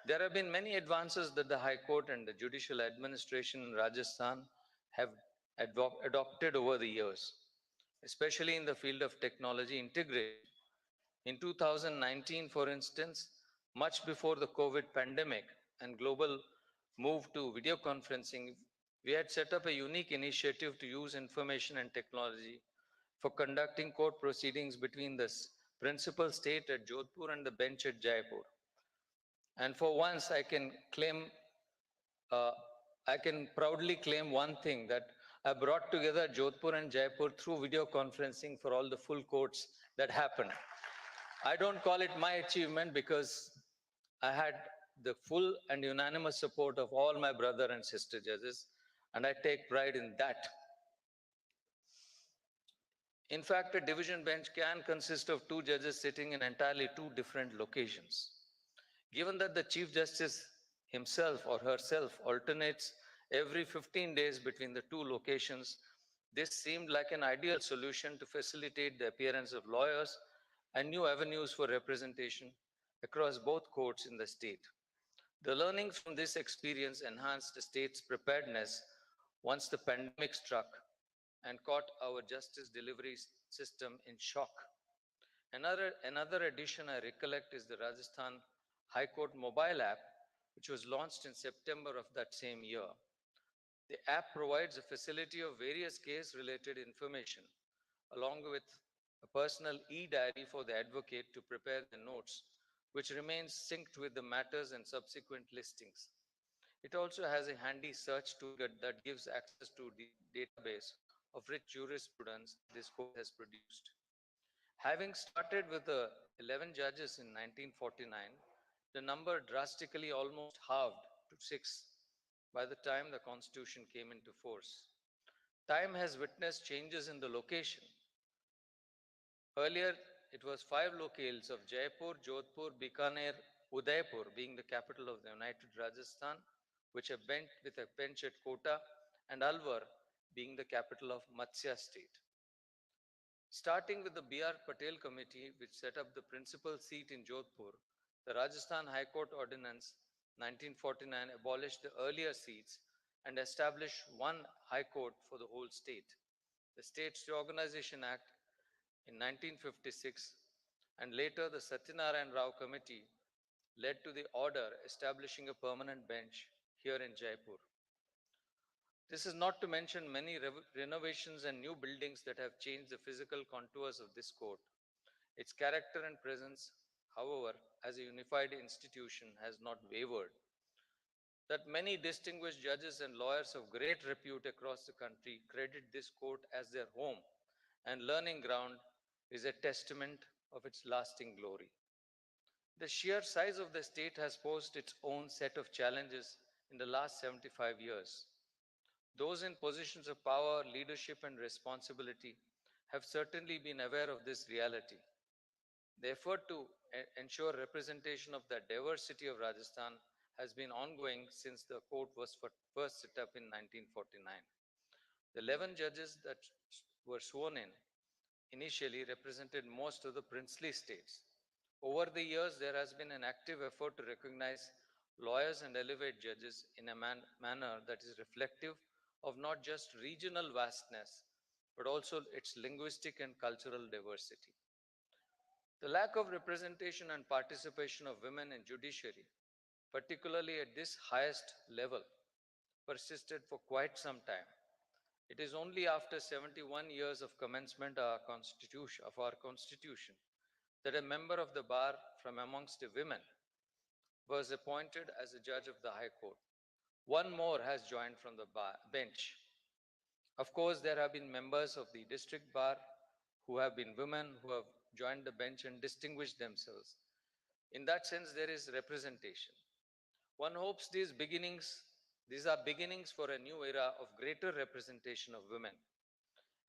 There have been many advances that the High Court and the judicial administration in Rajasthan have adopted over the years, especially in the field of technology integration. In 2019, for instance, much before the COVID pandemic and global move to video conferencing, we had set up a unique initiative to use information and technology for conducting court proceedings between the principal state at Jodhpur and the bench at Jaipur. And for once, uh, I can proudly claim one thing, that I brought together Jodhpur and Jaipur through video conferencing for all the full courts that happened. I don't call it my achievement because I had the full and unanimous support of all my brother and sister judges, and I take pride in that. In fact, a division bench can consist of two judges sitting in entirely two different locations. Given that the Chief Justice himself or herself alternates every 15 days between the two locations, this seemed like an ideal solution to facilitate the appearance of lawyers and new avenues for representation across both courts in the state. The learnings from this experience enhanced the state's preparedness once the pandemic struck and caught our justice delivery system in shock. Another addition I recollect is the Rajasthan High Court mobile app, which was launched in September of that same year. The app provides a facility of various case-related information, along with a personal e-diary for the advocate to prepare the notes, which remains synced with the matters and subsequent listings. It also has a handy search tool that gives access to the database of rich jurisprudence this court has produced. Having started with the 11 judges in 1949, the number drastically almost halved to 6 by the time the Constitution came into force. Time has witnessed changes in the location. Earlier, it was 5 locales of Jaipur, Jodhpur, Bikaner, Udaipur being the capital of the United Rajasthan, with a bench at Kota, and Alwar being the capital of Matsya state. Starting with the B.R. Patel Committee, which set up the principal seat in Jodhpur, the Rajasthan High Court Ordinance 1949 abolished the earlier seats and established one High Court for the whole state. The States Reorganization Act in 1956 and later the Satyanarayan Rao Committee led to the order establishing a permanent bench here in Jaipur. This is not to mention many renovations and new buildings that have changed the physical contours of this court. Its character and presence, however, as a unified institution has not wavered. That many distinguished judges and lawyers of great repute across the country credit this court as their home and learning ground is a testament of its lasting glory. The sheer size of the state has posed its own set of challenges in the last 75 years. Those in positions of power, leadership, and responsibility have certainly been aware of this reality. The effort to ensure representation of the diversity of Rajasthan has been ongoing since the court was first set up in 1949. The 11 judges that were sworn in initially represented most of the princely states. Over the years, there has been an active effort to recognize lawyers and elevate judges in a manner that is reflective of not just regional vastness, but also its linguistic and cultural diversity. The lack of representation and participation of women in judiciary, particularly at this highest level, persisted for quite some time. It is only after 71 years of commencement of our constitution that a member of the bar from amongst the women was appointed as a judge of the High Court. One more has joined from the bench. Of course, there have been members of the district bar who have been women who have joined the bench and distinguished themselves. In that sense, there is representation. One hopes these are beginnings for a new era of greater representation of women.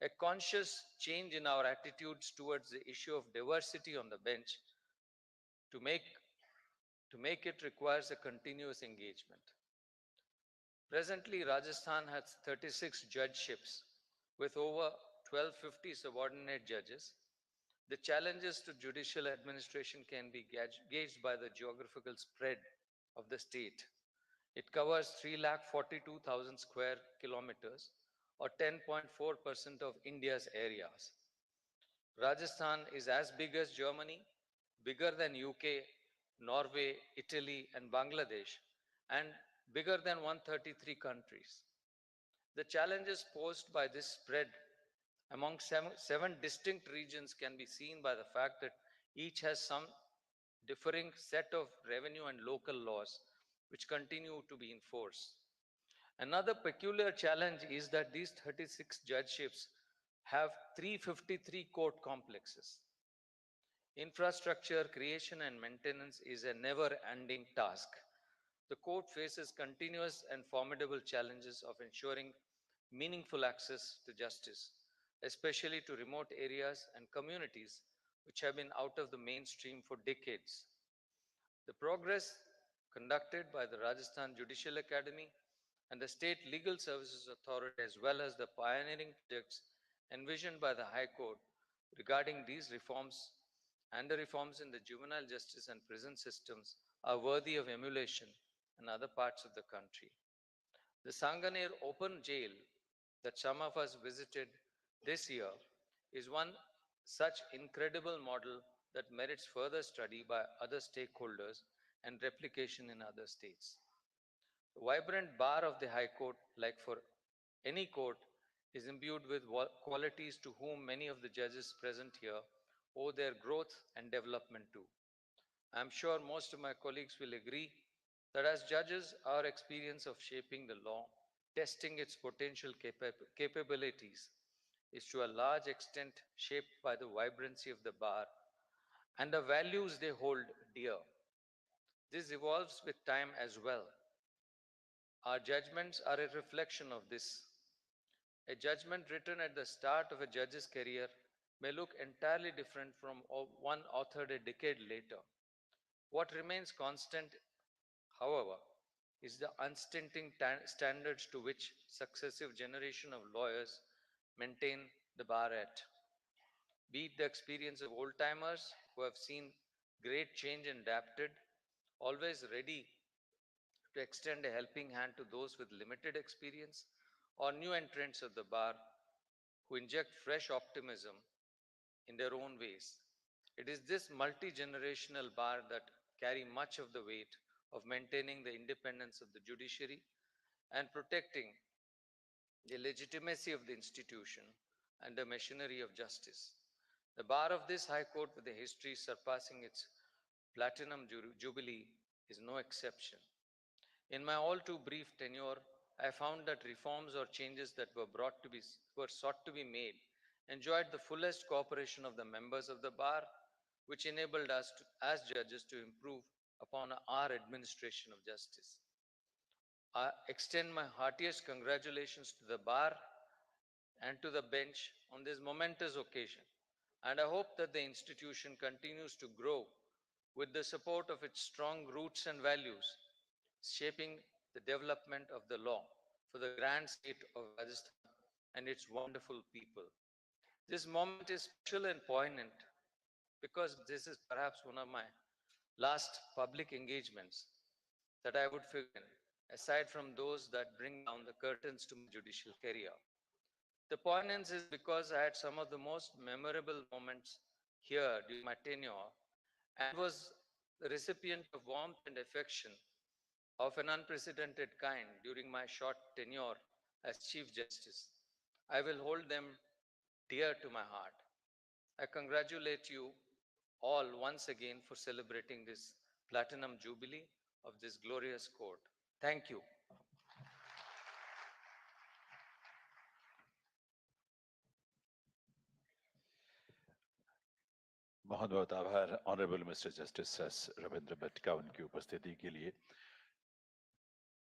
A conscious change in our attitudes towards the issue of diversity on the bench to make, to make it requires a continuous engagement. Presently, Rajasthan has 36 judgeships with over 1250 subordinate judges. The challenges to judicial administration can be gauged by the geographical spread of the state. It covers 3,42,000 square kilometers or 10.4% of India's areas. Rajasthan is as big as Germany, bigger than UK, Norway, Italy, and Bangladesh, and bigger than 133 countries. The challenges posed by this spread among seven distinct regions can be seen by the fact that each has some differing set of revenue and local laws which continue to be enforced. Another peculiar challenge is that these 36 judgeships have 353 court complexes. Infrastructure creation and maintenance is a never-ending task. The court faces continuous and formidable challenges of ensuring meaningful access to justice, especially to remote areas and communities which have been out of the mainstream for decades. The progress conducted by the Rajasthan Judicial Academy and the State Legal Services Authority, as well as the pioneering projects envisioned by the High Court regarding these reforms and the reforms in the juvenile justice and prison systems, are worthy of emulation in other parts of the country. The Sanganer Open Jail that some of us visited this year is one such incredible model that merits further study by other stakeholders and replication in other states. The vibrant bar of the High Court, like for any court, is imbued with qualities to whom many of the judges present here owe their growth and development too. I am sure most of my colleagues will agree that as judges, our experience of shaping the law, testing its potential capabilities, is to a large extent shaped by the vibrancy of the bar and the values they hold dear. This evolves with time as well. Our judgments are a reflection of this. A judgment written at the start of a judge's career may look entirely different from one authored a decade later. What remains constant, however, is the unstinting standards to which successive generation of lawyers maintain the bar at. Be it the experience of old-timers who have seen great change and adapted, always ready to extend a helping hand to those with limited experience, or new entrants of the bar who inject fresh optimism in their own ways. It is this multi-generational bar that carry much of the weight of maintaining the independence of the judiciary and protecting the legitimacy of the institution and the machinery of justice. The bar of this High Court, with a history surpassing its platinum jubilee, is no exception. In my all too brief tenure, I found that reforms or changes that were sought to be made enjoyed the fullest cooperation of the members of the bar, which enabled us as judges to improve upon our administration of justice. I extend my heartiest congratulations to the bar and to the bench on this momentous occasion, and I hope that the institution continues to grow with the support of its strong roots and values, shaping the development of the law for the grand state of Rajasthan and its wonderful people. This moment is special and poignant because this is perhaps one of my last public engagements that I would fill in, aside from those that bring down the curtains to my judicial career. The poignance is because I had some of the most memorable moments here during my tenure and was the recipient of warmth and affection of an unprecedented kind during my short tenure as Chief Justice. I will hold them dear to my heart. I congratulate you all once again for celebrating this platinum jubilee of this glorious court. Thank you. बहुत बहुत आभार honourable mister justice S Ravindra Bhatt का उनकी उपस्थिति के लिए।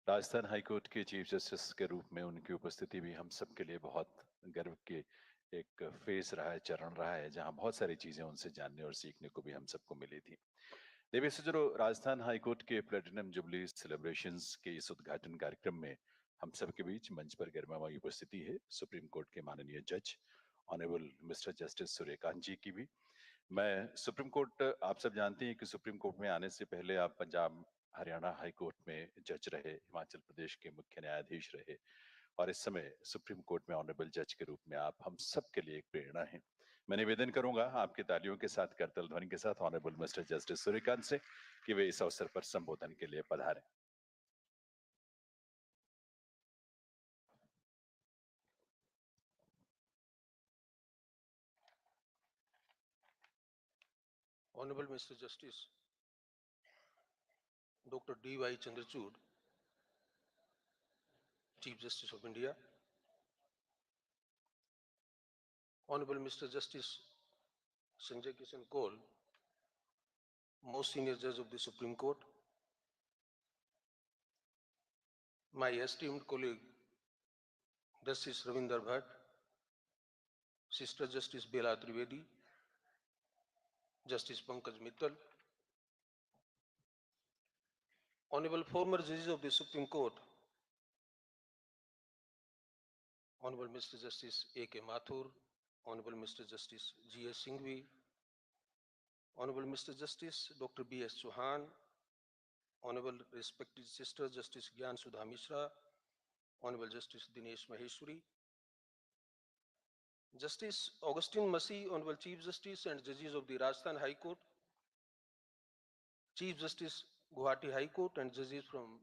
Rajasthan high court के chief justice के रूप में उनकी उपस्थिति भी हम सब के लिए बहुत गर्व की एक फेज रहा है, चरण रहा है, जहां बहुत सारी चीजें उनसे जानने और सीखने को भी हम सबको मिली थी। देवी सज्जनों, राजस्थान हाईकोर्ट के प्लेटिनम जुबली सेलिब्रेशंस के इस उद्घाटन कार्यक्रम में हम सबके बीच मंच पर गरिमामयी उपस्थिति है सुप्रीम कोर्ट के माननीय जज ऑनरेबल मिस्टर जस्टिस सूर्यकांत जी की भी। मैं सुप्रीम कोर्ट, आप सब जानते हैं कि सुप्रीम कोर्ट में आने से पहले आप पंजाब हरियाणा हाई कोर्ट में जज रहे, हिमाचल प्रदेश के मुख्य न्यायाधीश रहे और इस समय सुप्रीम कोर्ट में ऑनरेबल जज के रूप में आप हम सब के लिए एक प्रेरणा है। मैं निवेदन करूंगा आपकी तालियों के साथ, करतल ध्वनि के साथ ऑनरेबल मिस्टर जस्टिस सूर्यकांत से कि वे इस अवसर पर संबोधन के लिए पधारें। Honorable Mr. Justice Dr. D.Y. Chandrachud, Chief Justice of India, Honorable Mr. Justice Sanjay Kishan Kaul, most senior judge of the Supreme Court, my esteemed colleague Justice Ravinder Bhatt, Sister Justice Bela Trivedi, Justice Pankaj Mittal, Honorable former judges of the Supreme Court, Honorable Mr. Justice A.K. Mathur, Honorable Mr. Justice G.S. Singhvi, Honorable Mr. Justice Dr. B.S. Chauhan, Honorable respected Sister Justice Gyan Sudha Mishra, Honorable Justice Dinesh Maheshwari, Justice Augustine Masi, Honorable Chief Justice and Judges of the Rajasthan High Court, Chief Justice Guwahati High Court and judges from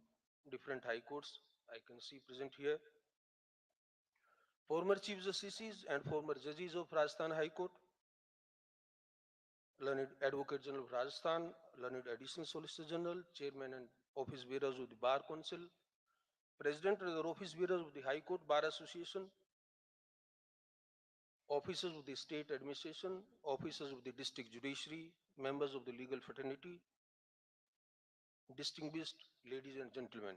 different high courts I can see present here, former Chief Justices and former judges of Rajasthan High Court, learned Advocate General of Rajasthan, learned Additional Solicitor General, Chairman and Office Bearers of the Bar Council, President and other Office Bearers of the High Court Bar Association, officers of the State Administration, officers of the District Judiciary, members of the legal fraternity, distinguished ladies and gentlemen.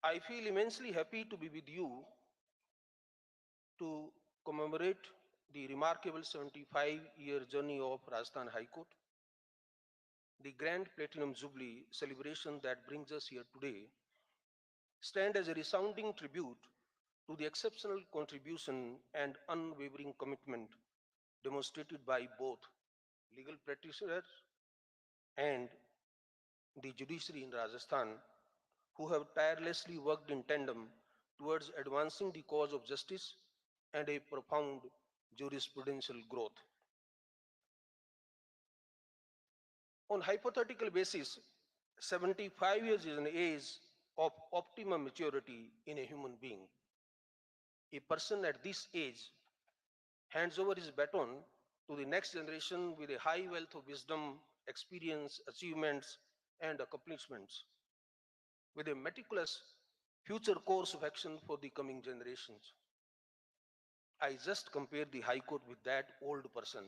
I feel immensely happy to be with you to commemorate the remarkable 75-year journey of Rajasthan High Court, the Grand Platinum Jubilee celebration that brings us here today stand as a resounding tribute to the exceptional contribution and unwavering commitment demonstrated by both legal practitioners and the judiciary in Rajasthan, who have tirelessly worked in tandem towards advancing the cause of justice and a profound jurisprudential growth. On hypothetical basis, 75 years is an age of optimum maturity in a human being. A person at this age hands over his baton to the next generation with a high wealth of wisdom, experience, achievements, and accomplishments, with a meticulous future course of action for the coming generations. I just compare the High Court with that old person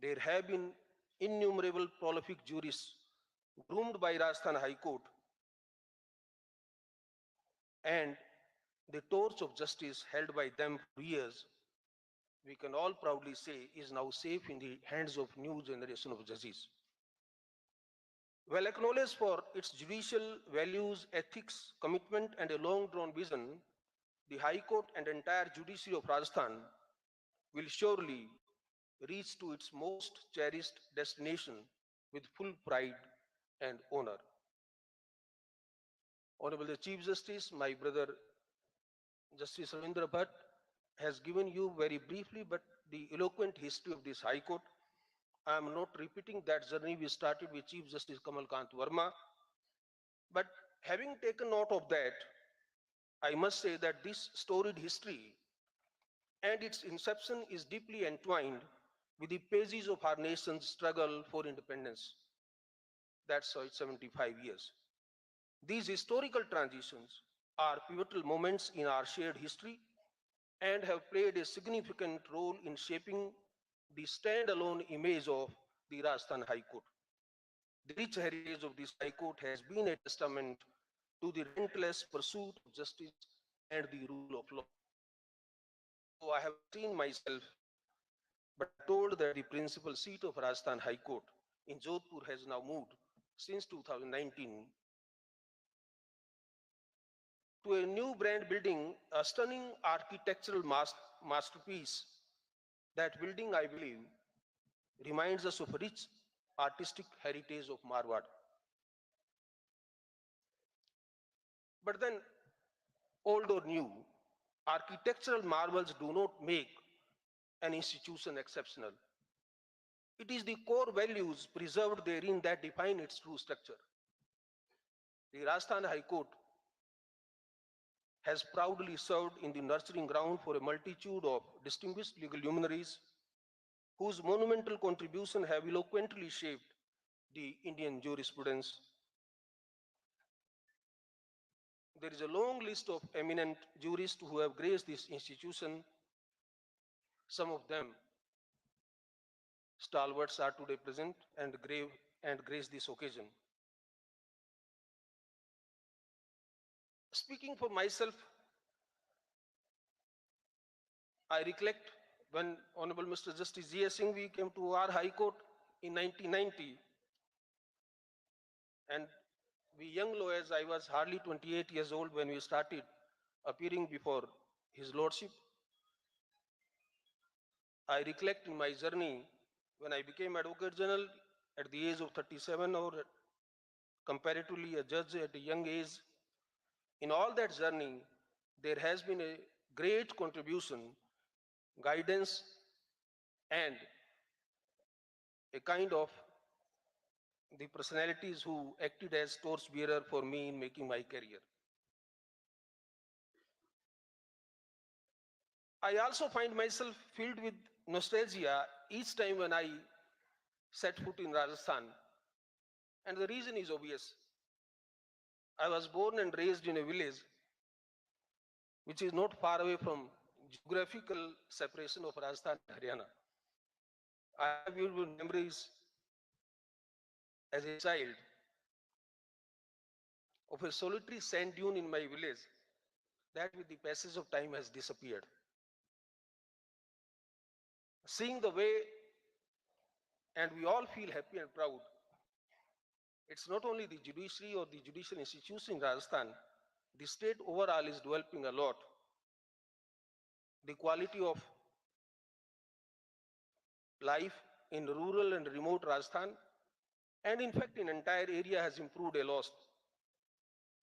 There have been innumerable prolific jurists groomed by Rajasthan High Court, and the torch of justice held by them for years, we can all proudly say, is now safe in the hands of new generation of judges. Well acknowledged for its judicial values, ethics, commitment, and a long-drawn vision, the High Court and entire judiciary of Rajasthan will surely reach to its most cherished destination with full pride and honor. Honorable the Chief Justice, my brother Justice Ravindra Bhatt has given you very briefly but the eloquent history of this High Court. I am not repeating that journey we started with Chief Justice Kamal Kant Verma, but having taken note of that, I must say that this storied history and its inception is deeply entwined with the pages of our nation's struggle for independence. That's why it's 75 years. These historical transitions are pivotal moments in our shared history and have played a significant role in shaping the standalone image of the Rajasthan High Court. The rich heritage of this High Court has been a testament to the relentless pursuit of justice and the rule of law. So I have seen myself, but told that the principal seat of Rajasthan High Court in Jodhpur has now moved since 2019 to a new brand building, a stunning architectural masterpiece. That building, I believe, reminds us of a rich artistic heritage of Marwar. But then, old or new, architectural marvels do not make an institution exceptional. It is the core values preserved therein that define its true structure. The Rajasthan High Court has proudly served in the nurturing ground for a multitude of distinguished legal luminaries whose monumental contributions have eloquently shaped the Indian jurisprudence. There is a long list of eminent jurists who have graced this institution. Some of them, stalwarts, are today present and grace this occasion. Speaking for myself, I recollect when Honorable Mr. Justice G.S. Singhvi came to our High Court in 1990, and we young lawyers, I was hardly 28 years old when we started appearing before His Lordship. I recollect in my journey when I became Advocate General at the age of 37, or comparatively a judge at a young age. In all that journey, there has been a great contribution, guidance, and a kind of the personalities who acted as torchbearer for me in making my career. I also find myself filled with nostalgia each time when I set foot in Rajasthan. And the reason is obvious. I was born and raised in a village which is not far away from geographical separation of Rajasthan and Haryana. I have vivid memories as a child of a solitary sand dune in my village that with the passage of time has disappeared. Seeing the way, and we all feel happy and proud, it's not only the judiciary or the judicial institution in Rajasthan, the state overall is developing a lot. The quality of life in rural and remote Rajasthan, and in fact in entire area, has improved a lot.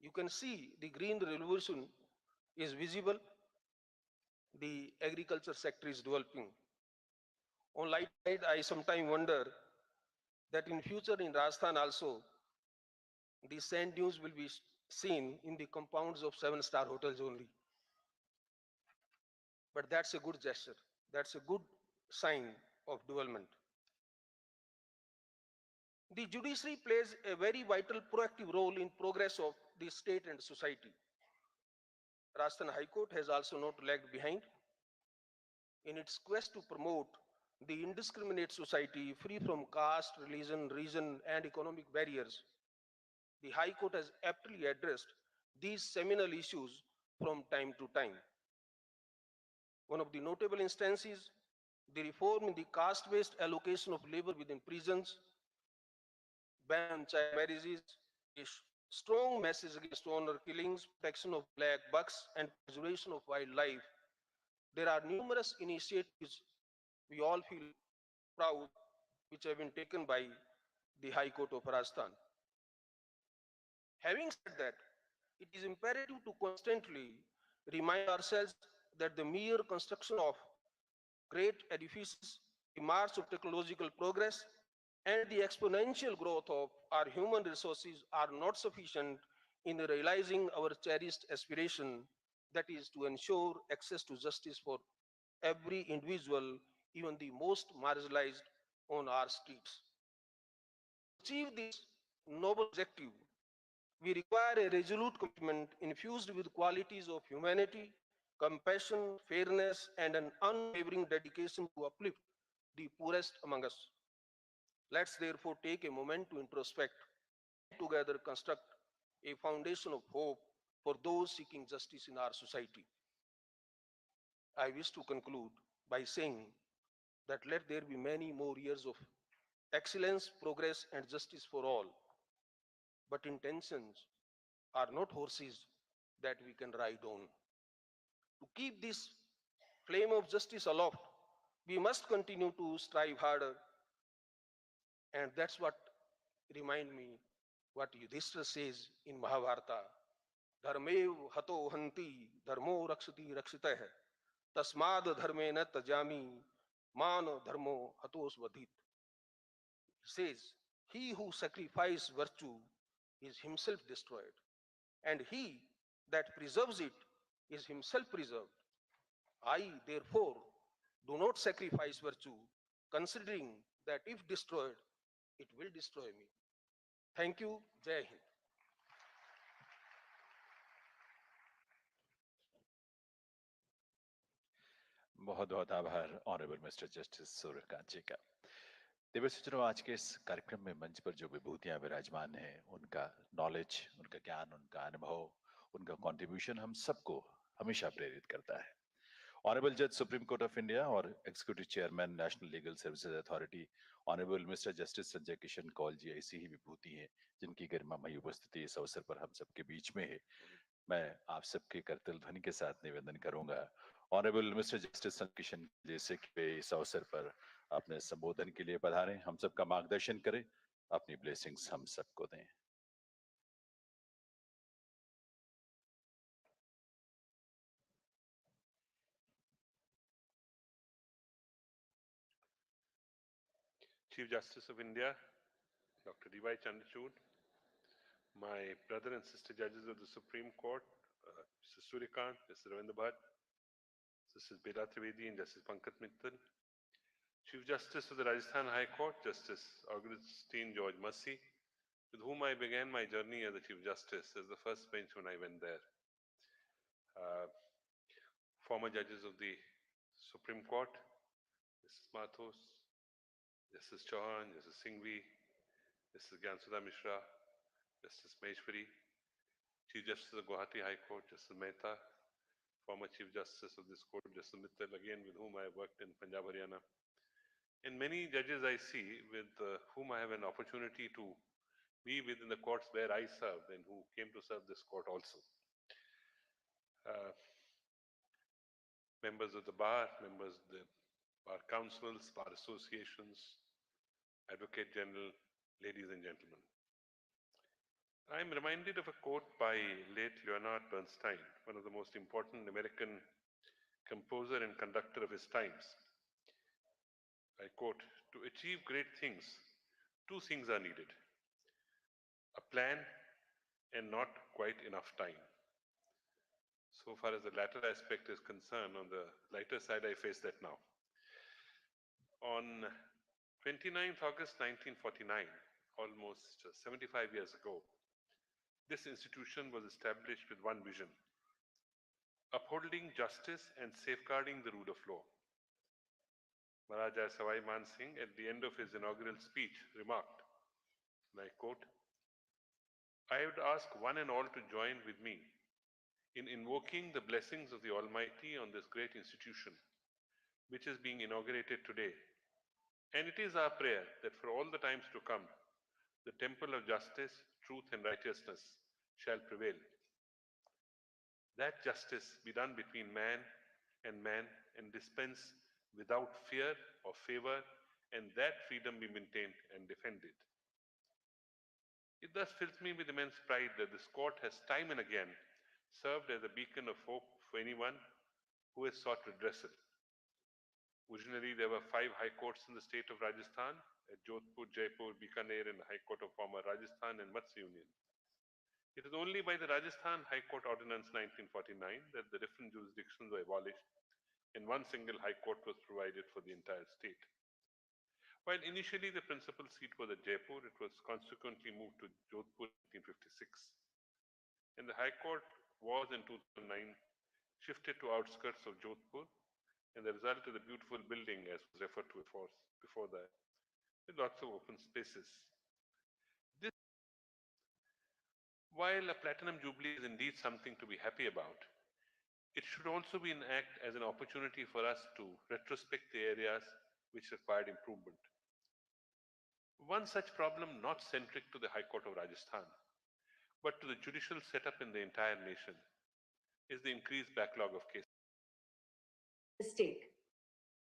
You can see the green revolution is visible. The agriculture sector is developing. On light side, I sometimes wonder that in future in Rajasthan also, the sand dunes will be seen in the compounds of 7-star hotels only. But that's a good gesture. That's a good sign of development. The judiciary plays a very vital proactive role in progress of the state and society. Rajasthan High Court has also not lagged behind in its quest to promote the indiscriminate society free from caste, religion, region, and economic barriers, the High Court has aptly addressed these seminal issues from time to time. One of the notable instances, the reform in the caste-based allocation of labor within prisons, ban on child marriages, a strong message against honor killings, protection of black bucks, and preservation of wildlife. There are numerous initiatives we all feel proud which have been taken by the High Court of Rajasthan. Having said that, it is imperative to constantly remind ourselves that the mere construction of great edifices, the march of technological progress, and the exponential growth of our human resources are not sufficient in realizing our cherished aspiration, that is to ensure access to justice for every individual, even the most marginalized on our streets. To achieve this noble objective, we require a resolute commitment infused with qualities of humanity, compassion, fairness, and an unwavering dedication to uplift the poorest among us. Let's therefore take a moment to introspect and together construct a foundation of hope for those seeking justice in our society. I wish to conclude by saying that let there be many more years of excellence, progress, and justice for all. But intentions are not horses that we can ride on. To keep this flame of justice aloft, we must continue to strive harder. And that's what remind me what Yudhishthira says in Mahabharata. Dharmev hato hanti dharmo rakshati rakshitah tasmad dharmena tajami man dharmo hatos vadit. He says, he who sacrifices virtue is himself destroyed, and he that preserves it is himself preserved. I, therefore, do not sacrifice virtue, considering that if destroyed, it will destroy me. Thank you. Jai Hind. बहुत बहुत आभार honourable mister justice Suryakant जी का। दिव्य सज्जनों, आज के इस कार्यक्रम में मंच पर जो विभूतियां विराजमान हैं, उनका नॉलेज, उनका ज्ञान, उनका अनुभव, उनका कंट्रीब्यूशन हम सबको हमेशा प्रेरित करता है। ऑनरेबल जज सुप्रीम कोर्ट ऑफ इंडिया और executive chairman national legal services authority honourable mister justice Sanjay Kishan Kaul ji ऐसी ही विभूति हैं जिनकी गरिमामयी उपस्थिति इस अवसर पर हम सबके बीच में है। मैं आप सबके करतल ध्वनि के साथ निवेदन करूंगा, honourable mister justice Sanjay Kishan जैसे कि वे इस अवसर पर अपने संबोधन के लिए पधारें, हम सबका मार्गदर्शन करें, अपनी ब्लेसिंग्स हम सबको दें। Chief Justice of India, Dr. D.Y. Chandrachud, my brother and sister judges of the Supreme Court, Mr. Suryakant, Mr. Ravindra Bhatt, Justice Bela Trivedi and Justice Pankaj Mittal, Chief Justice of the Rajasthan High Court, Justice Augustine George Massey, with whom I began my journey as the Chief Justice, as the first bench when I went there. Former judges of the Supreme Court, Mrs. Mathos, Justice Chauhan, Justice Singhvi, Justice Gyansudha Mishra, Justice Maheshwari, Chief Justice of the Guwahati High Court, Justice Mehta, former Chief Justice of this court, Justice Mittal, again with whom I have worked in Punjab, Haryana, and many judges I see with whom I have an opportunity to be within the courts where I served and who came to serve this court also. Members of the bar, members of the bar councils, bar associations, Advocate General, ladies and gentlemen. I am reminded of a quote by late Leonard Bernstein, one of the most important American composer and conductor of his times. I quote, "To achieve great things, two things are needed: a plan and not quite enough time." So far as the latter aspect is concerned, on the lighter side, I face that now. On 29th August 1949, almost 75 years ago, this institution was established with one vision: upholding justice and safeguarding the rule of law. Maharaja Savai Man Singh, at the end of his inaugural speech, remarked, and I quote, "I would ask one and all to join with me in invoking the blessings of the Almighty on this great institution, which is being inaugurated today. And it is our prayer that for all the times to come, the temple of justice, truth, and righteousness shall prevail. That justice be done between man and dispense without fear or favor, and that freedom be maintained and defended. It thus fills me with immense pride that this court has time and again served as a beacon of hope for anyone who has sought redressal. Originally, there were 5 high courts in the state of Rajasthan at Jodhpur, Jaipur, Bikaner, and the High Court of former Rajasthan and Matsya Union. It is only by the Rajasthan High Court Ordinance 1949 that the different jurisdictions were abolished and one single High Court was provided for the entire state. While initially the principal seat was at Jaipur, it was consequently moved to Jodhpur in 1956. And the High Court was in 2009 shifted to outskirts of Jodhpur, and the result is a beautiful building, as was referred to before that, with lots of open spaces. While a platinum jubilee is indeed something to be happy about, it should also be an act as an opportunity for us to retrospect the areas which required improvement. One such problem, not centric to the High Court of Rajasthan, but to the judicial setup in the entire nation, is the increased backlog of cases. Mistake.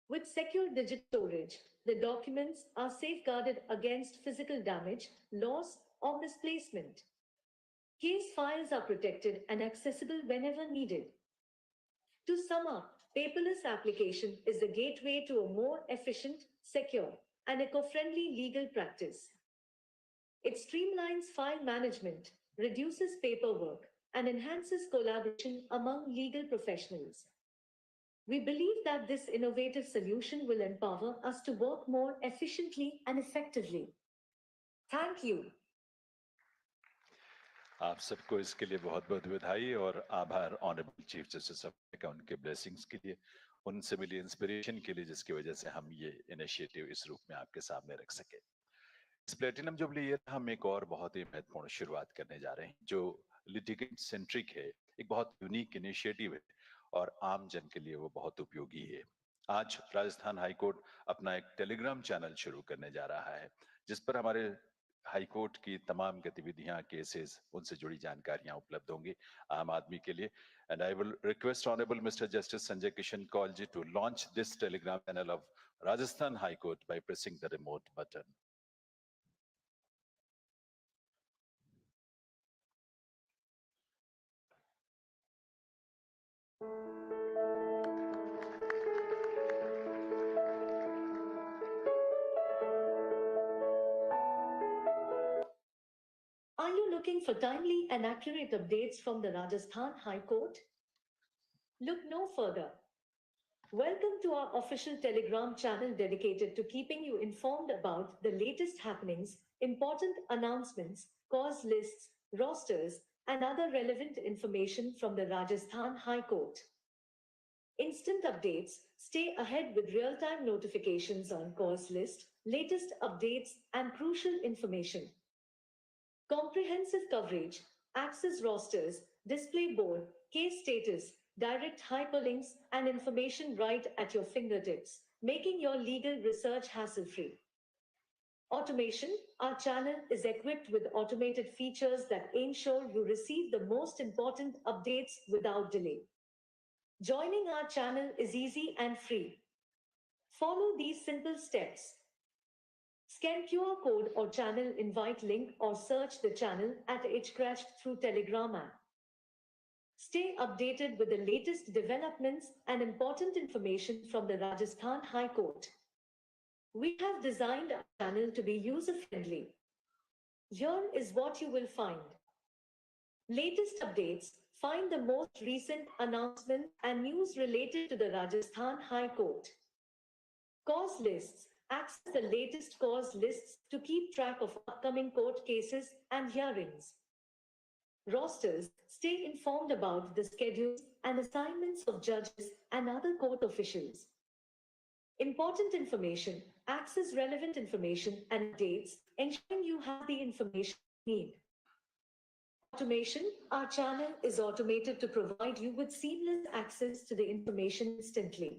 With secure digital storage, the documents are safeguarded against physical damage, loss, or misplacement. Case files are protected and accessible whenever needed. To sum up, paperless application is the gateway to a more efficient, secure, and eco-friendly legal practice. It streamlines file management, reduces paperwork, and enhances collaboration among legal professionals. We believe that this innovative solution will empower us to work more efficiently and effectively. Thank you. आप सबको इसके लिए बहुत बहुत बधाई और आभार honourable chief justice of India का उनके ब्लेसिंग्स के लिए, उनसे मिली इंस्पिरेशन के लिए, जिसकी वजह से हम ये इनिशिएटिव इस रूप में आपके सामने रख सके। इस प्लेटिनम जुबली ईयर हम एक और बहुत ही महत्वपूर्ण शुरुआत करने जा रहे हैं, जो लिटिगेंट सेंट्रिक है, एक बहुत यूनिक इनिशिएटिव है और आम जन के लिए वो बहुत उपयोगी है। आज राजस्थान हाईकोर्ट अपना एक टेलीग्राम चैनल शुरू करने जा रहा है, जिस पर हमारे हाईकोर्ट की तमाम गतिविधियां, केसेस, उनसे जुड़ी जानकारियां उपलब्ध होंगी आम आदमी के लिए। And I will request honourable mister justice Sanjay Kishan Kaul ji to launch this Telegram channel of Rajasthan high court by pressing the remote button. Are you looking for timely and accurate updates from the Rajasthan High Court? Look no further. Welcome to our official Telegram channel dedicated to keeping you informed about the latest happenings, important announcements, cause lists, rosters, and other relevant information from the Rajasthan High Court. Instant updates, stay ahead with real-time notifications on cause list, latest updates, and crucial information. Comprehensive coverage, access rosters, display board, case status, direct hyperlinks, and information right at your fingertips, making your legal research hassle-free. Automation, our channel is equipped with automated features that ensure you receive the most important updates without delay. Joining our channel is easy and free. Follow these simple steps. Scan QR code or channel invite link or search the channel at HCrash through Telegram app. Stay updated with the latest developments and important information from the Rajasthan High Court. We have designed our channel to be user-friendly. Here is what you will find. Latest updates, find the most recent announcements and news related to the Rajasthan High Court. Cause lists, access the latest cause lists to keep track of upcoming court cases and hearings. Rosters, stay informed about the schedules and assignments of judges and other court officials. important information, access relevant information and updates, ensuring you have the information you need. Automation, our channel is automated to provide you with seamless access to the information instantly.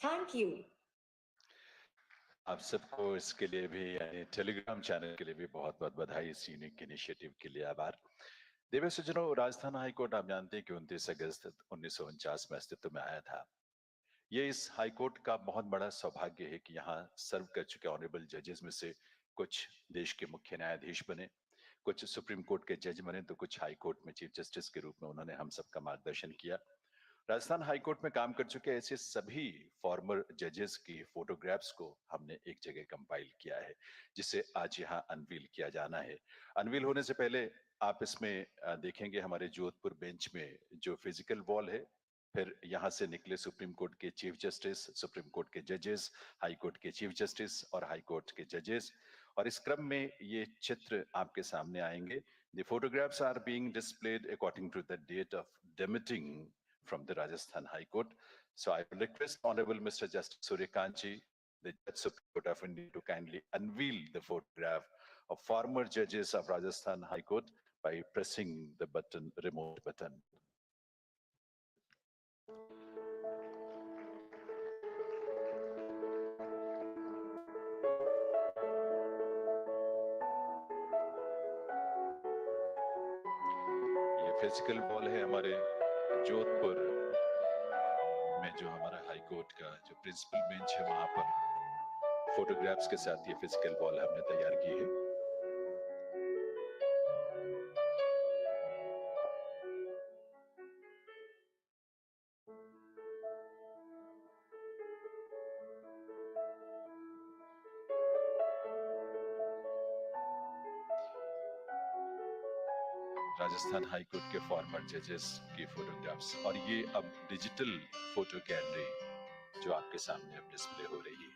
Thank you. आप सबको इसके लिए भी यानी Telegram channel के लिए भी बहुत बहुत बधाई, इस यूनिक इनिशिएटिव के लिए आभार। देवे सज्जनों, राजस्थान हाईकोर्ट आप जानते हैं कि 29 अगस्त 1949 में अस्तित्व में आया था। ये इस हाईकोर्ट का बहुत बड़ा सौभाग्य है कि यहाँ सर्व कर चुके ऑनरेबल जजेस में से कुछ देश के मुख्य न्यायाधीश बने, कुछ सुप्रीम कोर्ट के जज बने, तो कुछ हाई कोर्ट में चीफ जस्टिस के रूप में उन्होंने हम सबका मार्गदर्शन किया। राजस्थान हाई कोर्ट में काम कर चुके ऐसे सभी फॉर्मर जजेस की फोटोग्राफ्स को हमने एक जगह कंपाइल किया है, जिसे आज यहाँ अनवील किया जाना है। अनवील होने से पहले आप इसमें देखेंगे हमारे जोधपुर बेंच में जो फिजिकल वॉल है, फिर यहाँ से निकले सुप्रीम कोर्ट के चीफ जस्टिस, सुप्रीम कोर्ट के जजेस, हाई कोर्ट के चीफ जस्टिस और हाई कोर्ट के जजेस, और इस क्रम में ये चित्र आपके सामने आएंगे। The photographs are being displayed according to the date of demitting from the Rajasthan High Court. So I will request Honorable Mr. Justice Suryakanji, the Judge Supreme Court of India, to kindly unveil the photograph of former judges of Rajasthan High Court by pressing the button, remote button. ये physical wall है हमारे जोधपुर में, जो हमारा high court का जो principal bench है, वहां पर फोटोग्राफ्स के साथ ये फिजिकल वॉल हमने तैयार की है। राजस्थान हाई कोर्ट के फॉर्मर जजेस की फोटोग्राफ्स, और ये अब डिजिटल फोटो गैलरी जो आपके सामने अब डिस्प्ले हो रही है।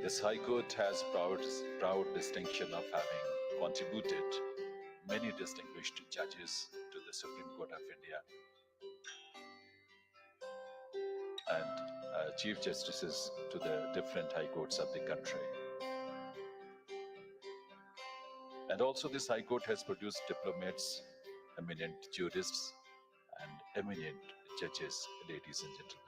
This High Court has proud distinction of having contributed many distinguished judges to the Supreme Court of India and chief justices to the different high courts of the country. And also this High Court has produced diplomats, eminent jurists, and eminent judges, ladies and gentlemen.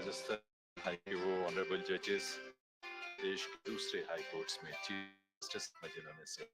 Rajasthan high के वो honourable जजेस देश के दूसरे high courts में chief justice में जिन्होंने से